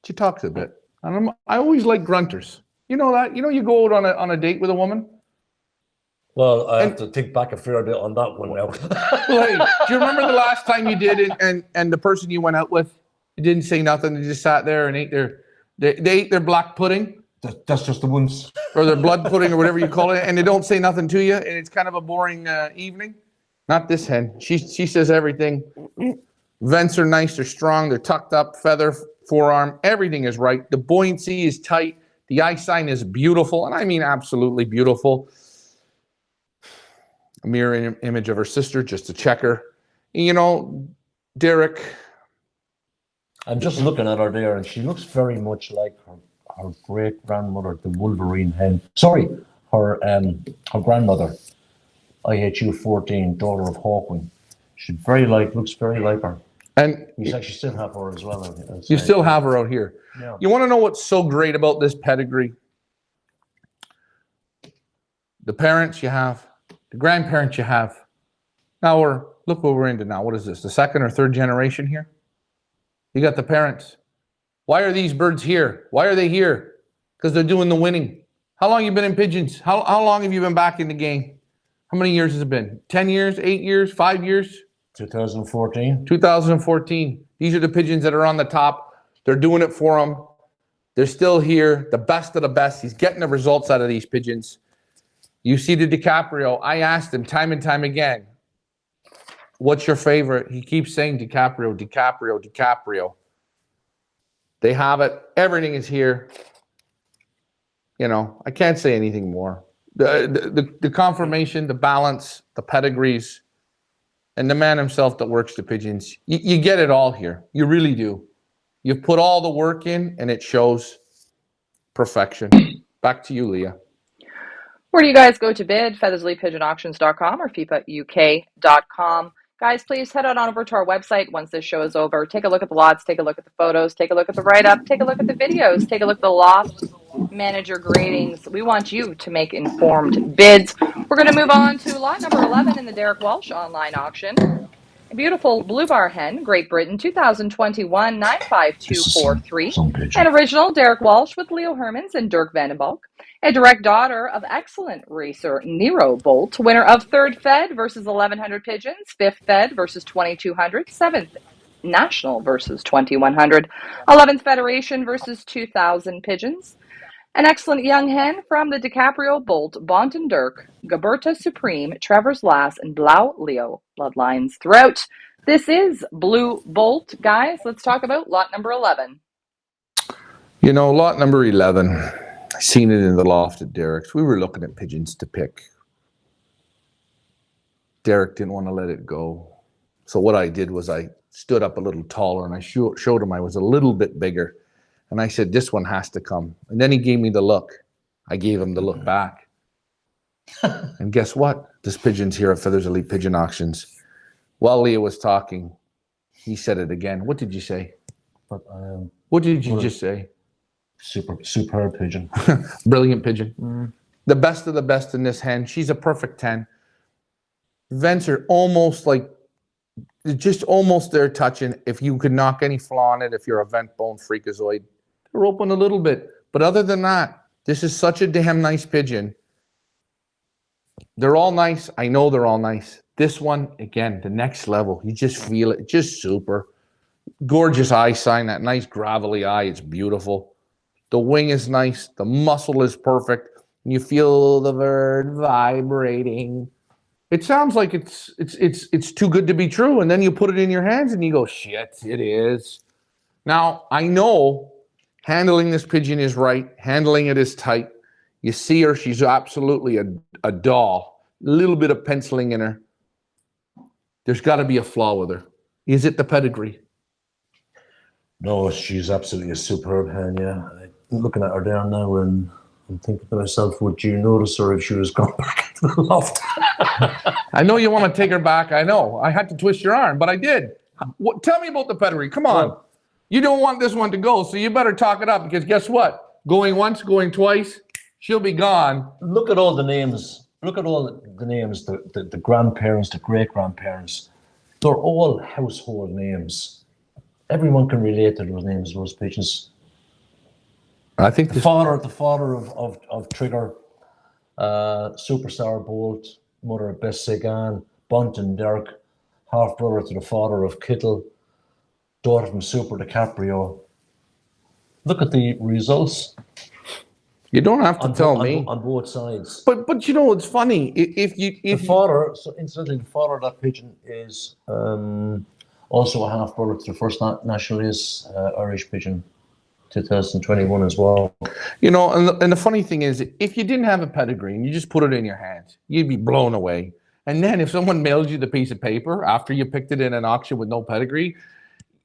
she talks a bit. I always like grunters. You know that? You go out on a date with a woman, Well, I have to think back a fair bit on that one now. Well, hey, do you remember the last time you did it and the person you went out with, you didn't say nothing, they just sat there and ate they ate their black pudding? That's just the ones. Or their blood pudding or whatever you call it, and they don't say nothing to you, and it's kind of a boring evening? Not this hen. She says everything. Vents are nice, they're strong, they're tucked up, feather, forearm, everything is right. The buoyancy is tight. The eye sign is beautiful, and I mean absolutely beautiful. A mirror image of her sister, just to check her. You know, Derek. I'm just looking at her there, and she looks very much like her great-grandmother, the Wolverine hen. Sorry, her grandmother, IHU-14, daughter of Hawkwing. Looks very like her. And you actually still have her as well. You still have her out here. Yeah. You want to know what's so great about this pedigree? The parents you have, the grandparents you have. Now look what we're into now. What is this? The second or third generation here? You got the parents. Why are these birds here? Why are they here? Because they're doing the winning. How long have you been in pigeons? How long have you been back in the game? How many years has it been? 10 years, 8 years, 5 years? 2014. 2014. These are the pigeons that are on the top. They're doing it for him. They're still here. The best of the best. He's getting the results out of these pigeons. You see the DiCaprio. I asked him time and time again, what's your favorite? He keeps saying DiCaprio, DiCaprio, DiCaprio. They have it. Everything is here. You know, I can't say anything more. The confirmation, the balance, the pedigrees, and the man himself that works the pigeons. You get it all here. You really do. You've put all the work in, and it shows perfection. Back to you, Leah. Where do you guys go to bid? FeatherslyPigeonAuctions.com or Fepauk.com. Guys, please head on over to our website once this show is over. Take a look at the lots, take a look at the photos, take a look at the write-up, take a look at the videos, take a look at the loft manager gradings. We want you to make informed bids. We're going to move on to lot number 11 in the Derek Walsh online auction. A beautiful blue bar hen, Great Britain, 2021, 95243. An original Derek Walsh with Leo Hermans and Dirk Vandenbalk. A direct daughter of excellent racer Nero Bolt, winner of third Fed versus 1,100 pigeons, fifth Fed versus 2,200, seventh National versus 2,100, 11th Federation versus 2,000 pigeons. An excellent young hen from the DiCaprio, Bolt, Bonton Dirk, Gaberta Supreme, Trevor's Lass, and Blau Leo bloodlines throughout. This is Blue Bolt. Guys, let's talk about lot number 11. You know, lot number 11, I seen it in the loft at Derek's. We were looking at pigeons to pick. Derek didn't want to let it go. So what I did was I stood up a little taller and I showed him I was a little bit bigger. And I said, this one has to come. And then he gave me the look. I gave him the look back. And guess what? This pigeon's here at Feathers Elite Pigeon Auctions. While Leah was talking, he said it again. What did you say? What did you just say? Superb pigeon. Brilliant pigeon. The best of the best in this hen. She's a perfect 10. Vents are almost like, just almost there touching. If you could knock any flaw on it, if you're a vent bone freakazoid, they're open a little bit. But other than that, this is such a damn nice pigeon. They're all nice. I know they're all nice. This one, again, the next level. You just feel it. Just super. Gorgeous eye sign. That nice gravelly eye. It's beautiful. The wing is nice. The muscle is perfect. And you feel the bird vibrating. It sounds like it's too good to be true. And then you put it in your hands and you go, shit, it is. Now, I know handling this pigeon is right. Handling it is tight. You see her, she's absolutely a doll. A little bit of penciling in her. There's got to be a flaw with her. Is it the pedigree? No, she's absolutely a superb hen, yeah. I'm looking at her there now and I'm thinking to myself, would you notice her if she was going back into the loft? I know you want to take her back. I know. I had to twist your arm, but I did. Tell me about the pedigree. Come on. Well, you don't want this one to go, so you better talk it up because guess what? Going once, going twice, she'll be gone. Look at all the names. Look at all the names, the grandparents, the great-grandparents. They're all household names. Everyone can relate to those names, those pigeons. I think the father of Trigger, Superstar Bolt, mother of Bess Sagan, Bunt and Dirk, half brother to the father of Kittle, daughter from Super DiCaprio. Look at the results. You don't have to tell me. On both sides. But you know, it's funny. The father, so incidentally, the father of that pigeon is also a half brother to the first national race Irish pigeon, 2021 as well. You know, and the funny thing is, if you didn't have a pedigree and you just put it in your hands, you'd be blown away. And then if someone mailed you the piece of paper after you picked it in an auction with no pedigree,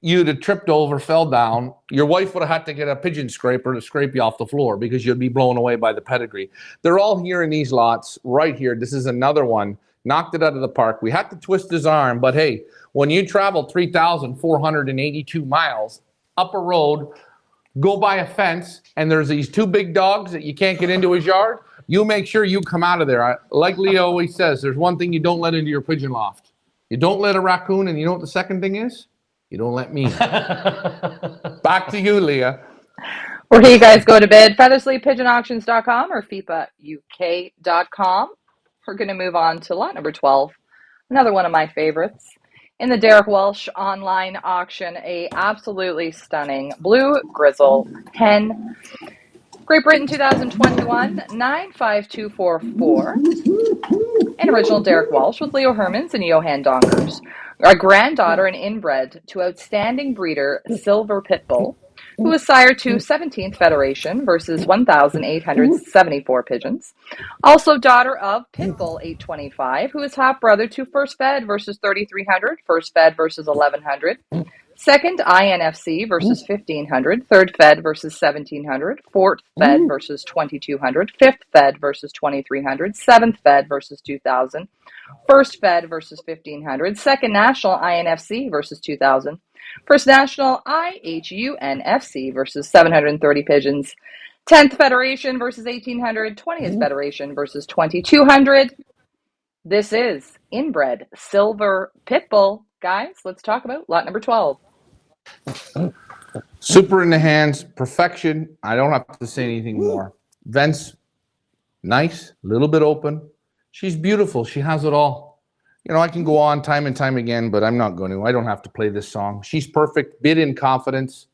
you'd have tripped over, fell down. Your wife would have had to get a pigeon scraper to scrape you off the floor because you'd be blown away by the pedigree. They're all here in these lots right here. This is another one. Knocked it out of the park. We had to twist his arm, but hey, when you travel 3,482 miles up a road, go by a fence, and there's these two big dogs that you can't get into his yard, you make sure you come out of there. Like Leah always says, there's one thing you don't let into your pigeon loft. You don't let a raccoon, and you know what the second thing is? You don't let me. Back to you, Leah. Where do you guys go to bid? FeathersleePigeonAuctions.com or FepaUK.com. We're going to move on to lot number 12. Another one of my favorites. In the Derek Walsh online auction, a absolutely stunning blue grizzle hen. Great Britain 2021, 95244. An original Derek Walsh with Leo Hermans and Johan Donkers. A granddaughter and inbred to outstanding breeder Silver Pitbull, who was sire to 17th Federation versus 1,874 pigeons. Also daughter of Pitbull 825, who is half brother to First Fed versus 3,300, First Fed versus 1,100. Second INFC versus 1,500, Third Fed versus 1,700, Fourth Fed versus 2,200, Fifth Fed versus 2,300, Seventh Fed versus 2,000, First Fed versus 1,500, Second National INFC versus 2,000, First National IHUNFC versus 730 pigeons, 10th Federation versus 1,800, 20th Federation versus 2,200. This is inbred Silver Pitbull. Guys, let's talk about lot number 12. Super in the hands, perfection. I don't have to say anything more. Vents, nice, a little bit open. She's beautiful. She has it all. You know, I can go on time and time again, but I'm not going to. I don't have to play this song. She's perfect, bid in confidence,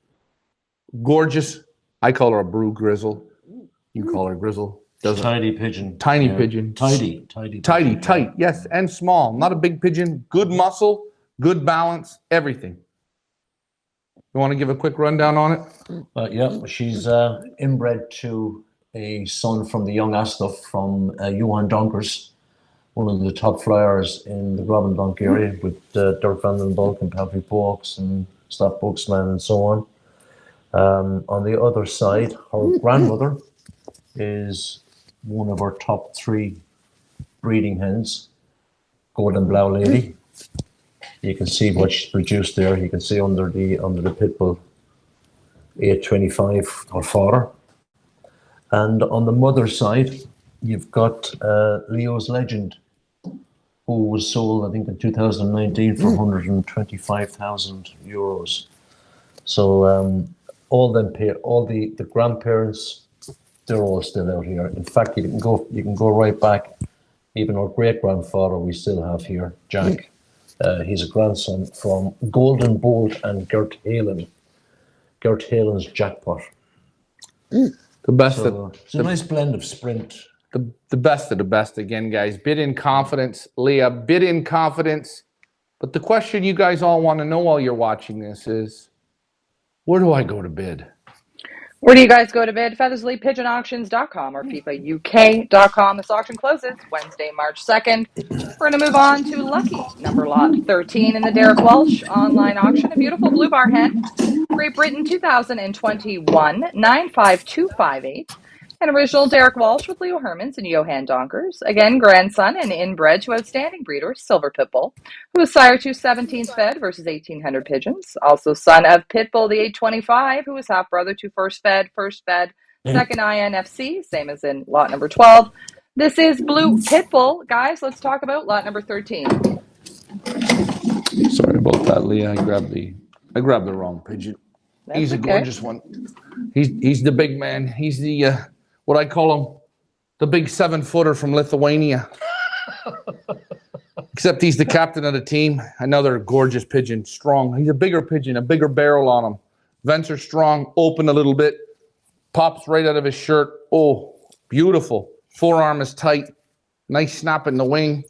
gorgeous. I call her a brew grizzle. You call her grizzle. Tidy pigeon. Tiny pigeon. Tidy, tight. Yes, and small. Not a big pigeon. Good muscle, good balance, everything. You want to give a quick rundown on it? Yeah, she's inbred to a son from the young Astolf from Johan Donkers, one of the top flyers in the Grabenbank area with Dirk van den Bulk and Patrick Boaks and Staff Boaksman and so on. On the other side, her grandmother is one of our top 3 breeding hens, Golden Blau Lady. You can see what she's produced there. You can see under the Pitbull 825 or father. And on the mother's side, you've got Leo's Legend, who was sold, I think, in 2019 for 125,000 euros. So all the grandparents, they're all still out here. In fact, you can go right back. Even our great grandfather we still have here, Jack. He's a grandson from Golden Bolt and Gert Halen. Gert Halen's Jackpot. The best. It's a nice blend of sprint. The best of the best again, guys. Bid in confidence, Leah. Bid in confidence. But the question you guys all want to know while you're watching this is, where do I go to bid? Where do you guys go to bid? FeathersleePigeonAuctions.com or FepaUK.com. This auction closes Wednesday, March 2nd. We're going to move on to lucky number lot 13 in the Derek Walsh online auction. A beautiful blue bar hen. Great Britain 2021, 95258. An original Derek Walsh with Leo Hermans and Johan Donkers. Again, grandson and inbred to outstanding breeder Silver Pitbull, who was sire to 17th Fed versus 1,800 pigeons. Also son of Pitbull, the 825, who was half brother to First Fed, Second INFC, same as in lot number 12. This is Blue Pitbull. Guys, let's talk about lot number 13. Sorry about that, Leah. I grabbed the wrong pigeon. He's a gorgeous one. He's the big man. He's the what I call him, the big 7-footer from Lithuania. Except he's the captain of the team. Another gorgeous pigeon, strong. He's a bigger pigeon, a bigger barrel on him. Vents are strong, open a little bit. Pops right out of his shirt. Oh, beautiful. Forearm is tight. Nice snap in the wing.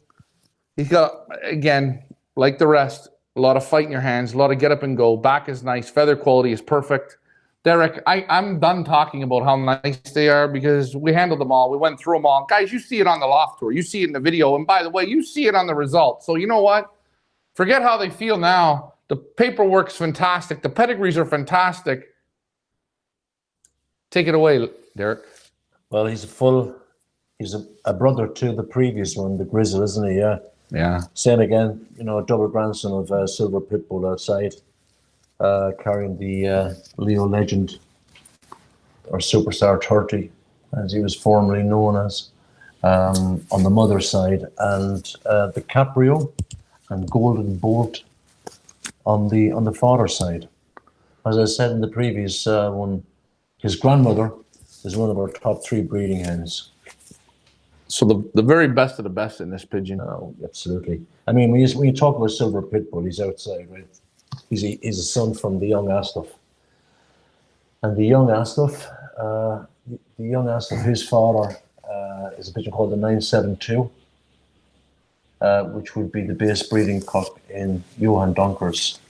He's got, again, like the rest, a lot of fight in your hands, a lot of get up and go. Back is nice. Feather quality is perfect. Derek, I'm done talking about how nice they are because we handled them all. We went through them all. Guys, you see it on the loft tour. You see it in the video. And by the way, you see it on the results. So you know what? Forget how they feel now. The paperwork's fantastic. The pedigrees are fantastic. Take it away, Derek. Well, he's a brother to the previous one, the Grizzle, isn't he? Yeah. Yeah. Same again, a double grandson of Silver Pitbull outside. Carrying the Leo Legend, or Superstar 30, as he was formerly known as, on the mother's side, and the Caprio and Golden Bolt on the father's side. As I said in the previous one, his grandmother is one of our top 3 breeding hens. So the very best of the best in this pigeon. Oh, absolutely. I mean, when you talk about Silver Pitbull, he's outside, right? He's a son from the young Astolf. And the young Astolf, his father is a pigeon called the 972, which would be the base breeding cock in Johan Donker's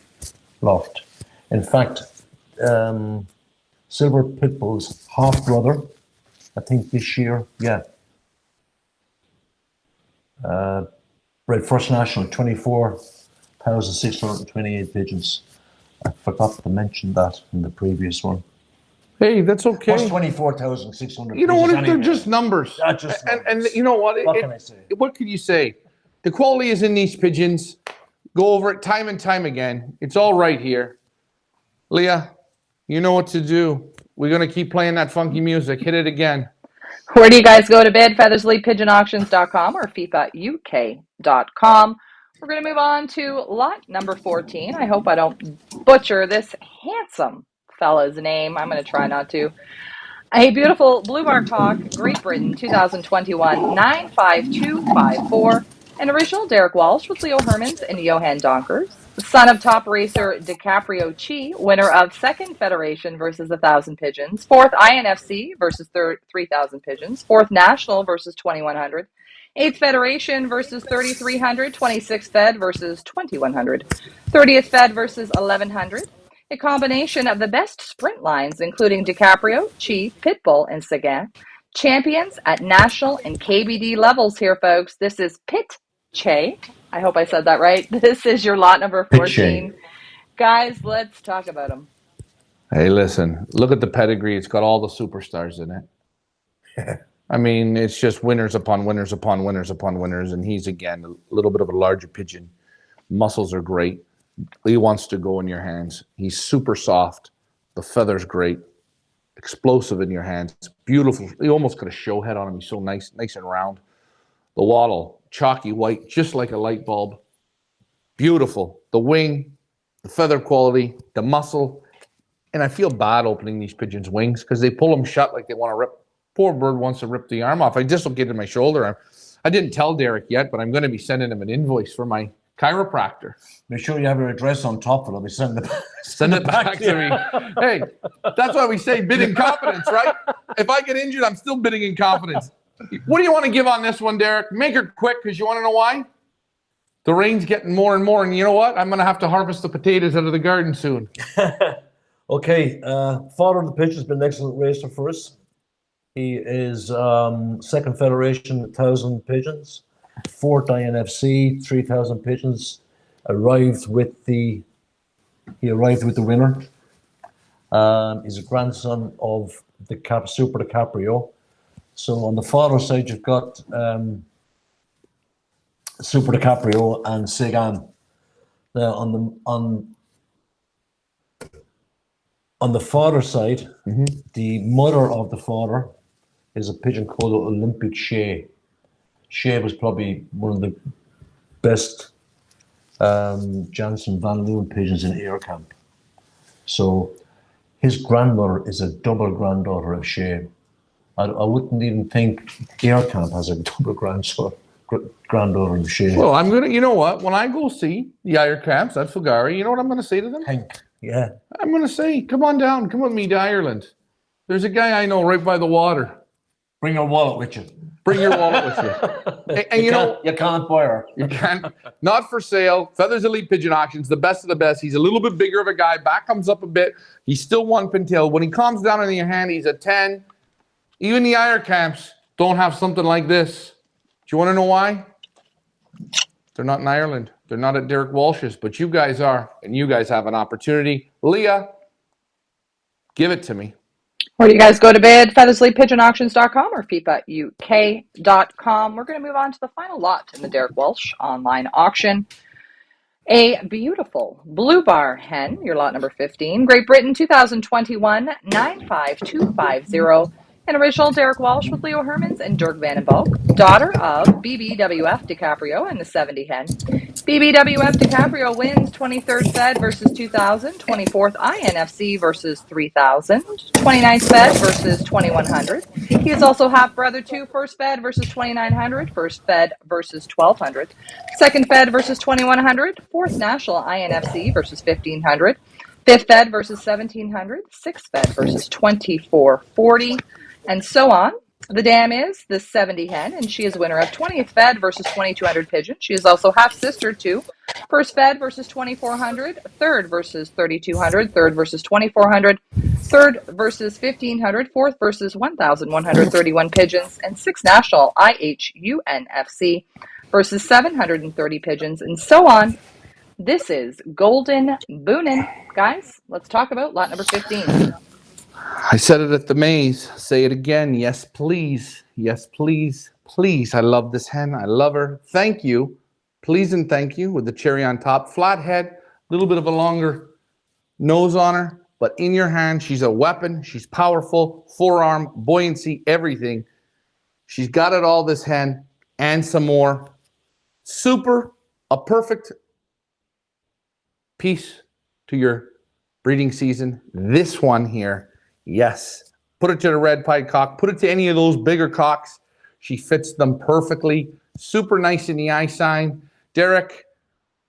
loft. In fact, Silver Pitbull's half-brother, I think this year, bred first national, 24,628 pigeons. I forgot to mention that in the previous one. Hey, that's okay. Plus 24,600. You know what? Anyway. They're just numbers. That's just numbers. And you know what? What can I say? What can you say? The quality is in these pigeons. Go over it time and time again. It's all right here. Leah, you know what to do. We're going to keep playing that funky music. Hit it again. Where do you guys go to bid? FeatherslyPigeonAuctions.com or FepaUK.com. We're going to move on to lot number 14. I hope I don't butcher this handsome fella's name. I'm going to try not to. A beautiful blue marked hawk, Great Britain, 2021, 95254. An original Derek Walsh with Leo Hermans and Johan Donkers. Son of top racer DiCaprio Chi, winner of 2nd Federation versus 1,000 Pigeons, 4th INFC versus 3,000 Pigeons, 4th National versus 2,100, 8th Federation versus 3,300, 26th Fed versus 2,100, 30th Fed versus 1,100. A combination of the best sprint lines, including DiCaprio, Chi, Pitbull, and Sagan. Champions at national and KBD levels here, folks. This is Che. I hope I said that right. This is your lot number 14. Guys, let's talk about them. Hey, listen, look at the pedigree. It's got all the superstars in it. I mean, it's just winners upon winners upon winners upon winners. And he's, again, a little bit of a larger pigeon. Muscles are great. He wants to go in your hands. He's super soft. The feather's great. Explosive in your hands. Beautiful. You almost got a show head on him. He's so nice and round. The wattle, chalky white, just like a light bulb. Beautiful. The wing, the feather quality, the muscle. And I feel bad opening these pigeons' wings because they pull them shut like they want to rip. Poor bird wants to rip the arm off. I dislocated my shoulder. I didn't tell Derek yet, but I'm going to be sending him an invoice for my chiropractor. Make sure you have your address on top of it. I'll be sending it Send it back to me. Hey, that's why we say bid in confidence, right? If I get injured, I'm still bidding in confidence. What do you want to give on this one, Derek? Make it quick, because you want to know why? The rain's getting more and more, and you know what? I'm going to have to harvest the potatoes out of the garden soon. Okay, Father of the Pitch has been an excellent racer for us. He is 2nd Federation, 1,000 pigeons, 4th INFC, 3,000 pigeons. Arrived with the winner. He's a grandson of the Super DiCaprio. So on the father's side, you've got Super DiCaprio and Sagan. Now on the father's side, the mother of the father is a pigeon called Olympic Shea. Shea was probably one of the best Janssen Van Leeuwen pigeons in air camp. So his grandmother is a double granddaughter of Shea. I wouldn't even think Air Camp has a double granddaughter machine. Well, I'm gonna. You know what? When I go see the Irish camps at Fugari, you know what I'm gonna say to them? Hank, yeah. I'm gonna say, come on down, come with me to Ireland. There's a guy I know right by the water. Bring your wallet with you. Bring your wallet with you. And you know, you can't buy her. you can't. Not for sale. Feathers Elite Pigeon Auctions, the best of the best. He's a little bit bigger of a guy. Back comes up a bit. He's still one pintail. When he calms down in your hand, he's a 10. Even the Irish camps don't have something like this. Do you want to know why? They're not in Ireland. They're not at Derek Walsh's, but you guys are, and you guys have an opportunity. Leah, give it to me. Where do you guys go to bid? FeathersLeePigeonAuctions.com or FepaUK.com. We're going to move on to the final lot in the Derek Walsh online auction. A beautiful blue bar hen, your lot number 15, Great Britain 2021 95250. An original Derek Walsh with Leo Hermans and Dirk Vandenbalk, daughter of BBWF DiCaprio and the 70 hen. BBWF DiCaprio wins 23rd Fed versus 2000, 24th INFC versus 3000, 29th Fed versus 2100. He is also half brother to First Fed versus 2900, First Fed versus 1200, Second Fed versus 2100, Fourth National INFC versus 1500, Fifth Fed versus 1700, Sixth Fed versus 2440, and so on. The dam is the 70 hen, and she is winner of 20th Fed versus 2200 pigeon. She is also half sister to First Fed versus 2400, Third versus 3200, Third versus 2400, Third versus 1500, Fourth versus 1131 pigeons, and Sixth National IHUNFC versus 730 pigeons, and so on. This is Golden Boonin. Guys, let's talk about lot number 15. I said it at the maze. Say it again. Yes, please. Yes, please. Please. I love this hen. I love her. Thank you. Please and thank you with the cherry on top. Flat head, a little bit of a longer nose on her, but in your hand, she's a weapon. She's powerful, forearm, buoyancy, everything. She's got it all, this hen, and some more. Super, a perfect piece to your breeding season. This one here. Yes. Put it to the red pied cock. Put it to any of those bigger cocks. She fits them perfectly. Super nice in the eye sign. Derek,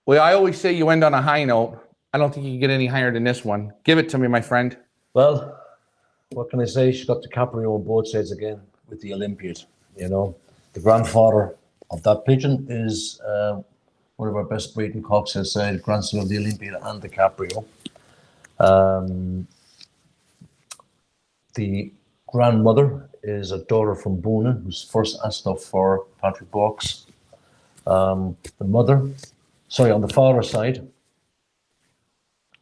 well, I always say you end on a high note. I don't think you can get any higher than this one. Give it to me, my friend. Well, what can I say? She got the Caprio on both sides again with the Olympiad. You know, the grandfather of that pigeon is one of our best breeding cocks outside, grandson of the Olympiad and the Caprio. The grandmother is a daughter from Boonin, who's first asked up for Patrick Box. The mother, sorry, on the father's side,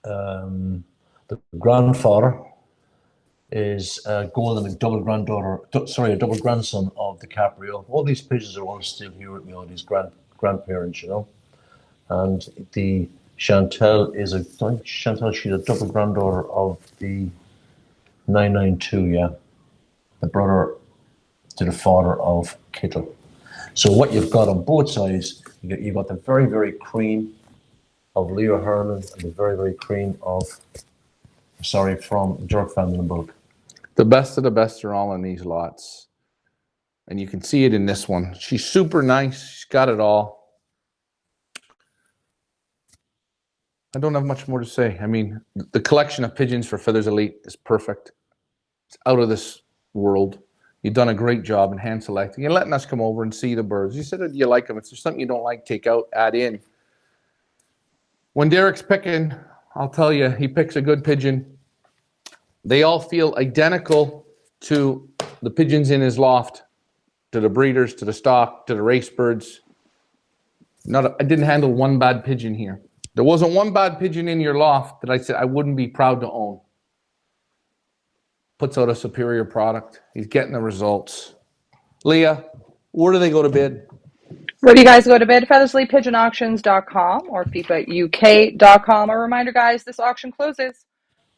the grandfather is Golden, a double grandson of the Caprio. All these pigeons are all still here with me, all these grandparents, you know. And the Chantel she's a double granddaughter of the 992, yeah. The brother to the father of Kittle. So what you've got on both sides, you've got the very, very cream of Leo Herman and the very, very cream from Dirk Vandenbalk. The best of the best are all in these lots. And you can see it in this one. She's super nice. She's got it all. I don't have much more to say. I mean, the collection of pigeons for Feathers Elite is perfect. It's out of this world. You've done a great job in hand selecting and letting us come over and see the birds. You said that you like them. If there's something you don't like, take out, add in. When Derek's picking, I'll tell you, he picks a good pigeon. They all feel identical to the pigeons in his loft, to the breeders, to the stock, to the race birds. I didn't handle one bad pigeon here. There wasn't one bad pigeon in your loft that I said I wouldn't be proud to own. Puts out a superior product. He's getting the results. Leah, where do they go to bid? Where do you guys go to bid? FeathersLeePigeonAuctions.com or FepaUK.com. A reminder, guys, this auction closes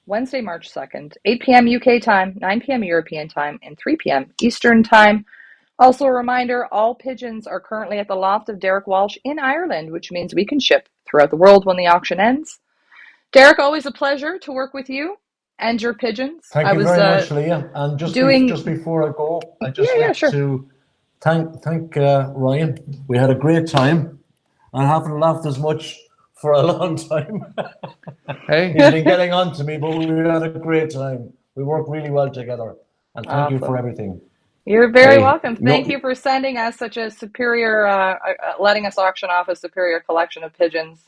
Wednesday, March 2nd, 8 p.m. UK time, 9 p.m. European time, and 3 p.m. Eastern time. Also a reminder, all pigeons are currently at the loft of Derek Walsh in Ireland, which means we can ship throughout the world when the auction ends. Derek, always a pleasure to work with you. and your pigeons. Thank I you was very much, Leah. And just before I go, I'd just like sure. to thank Ryan. We had a great time. I haven't laughed as much for a long time. Hey, He's been getting on to me, but we had a great time. We worked really well together. And thank you for Awesome. everything. You're very hey, welcome. no, Thank you for sending us such a superior, letting us auction off a superior collection of pigeons,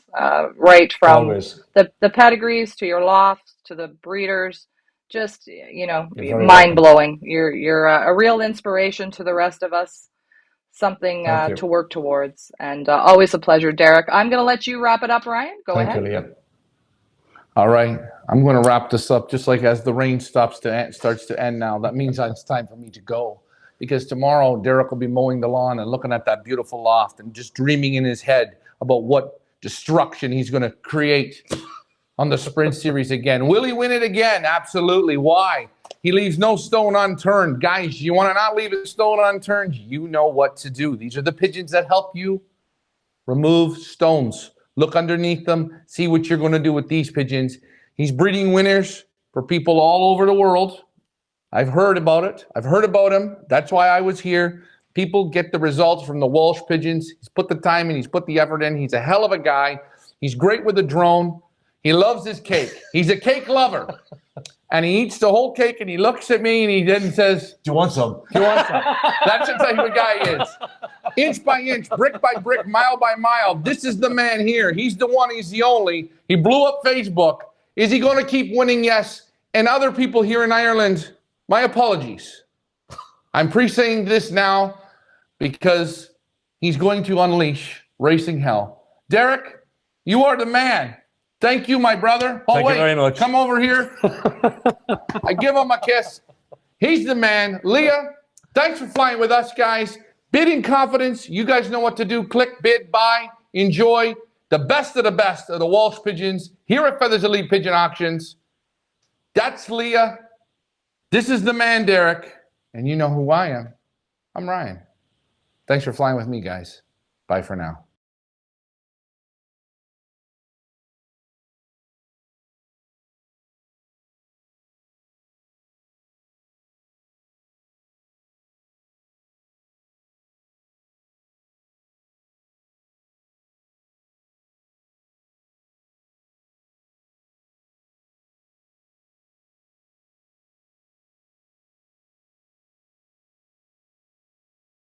right from Always. the pedigrees to your lofts to the breeders. Just, You're very mind welcome. blowing. You're a real inspiration to the rest of us. Something Thank you. to work towards, and always a pleasure, Derek. I'm going to let you wrap it up, Ryan. Go Thank you, ahead. Leah. all right. I'm going to wrap this up just like as the rain starts to end now. That means it's time for me to go because tomorrow Derek will be mowing the lawn and looking at that beautiful loft and just dreaming in his head about what destruction he's going to create on the Sprint Series again. Will he win it again? Absolutely. Why? He leaves no stone unturned. Guys, you want to not leave a stone unturned? You know what to do. These are the pigeons that help you remove stones. Look underneath them. See what you're going to do with these pigeons. He's breeding winners for people all over the world. I've heard about it. I've heard about him. That's why I was here. People get the results from the Walsh pigeons. He's put the time in. He's put the effort in. He's a hell of a guy. He's great with a drone. He loves his cake. He's a cake lover. And he eats the whole cake and he looks at me and he then says, Do you want some? "Do you want some?" That's the type of guy he is. Inch by inch, brick by brick, mile by mile. This is the man here. He's the one. He's the only. He blew up Facebook. Is he going to keep winning? Yes. And other people here in Ireland, my apologies. I'm pre-saying this now because he's going to unleash racing hell. Derek, you are the man. Thank you, my brother. Oh, Thank you very much. Come over here. I give him a kiss. He's the man. Leah, thanks for flying with us, guys. Bid in confidence. You guys know what to do. Click, bid, buy, enjoy the best of the Walsh pigeons here at Feathers Elite Pigeon Auctions. That's Leah. This is the man, Derek. And you know who I am. I'm Ryan. Thanks for flying with me, guys. Bye for now.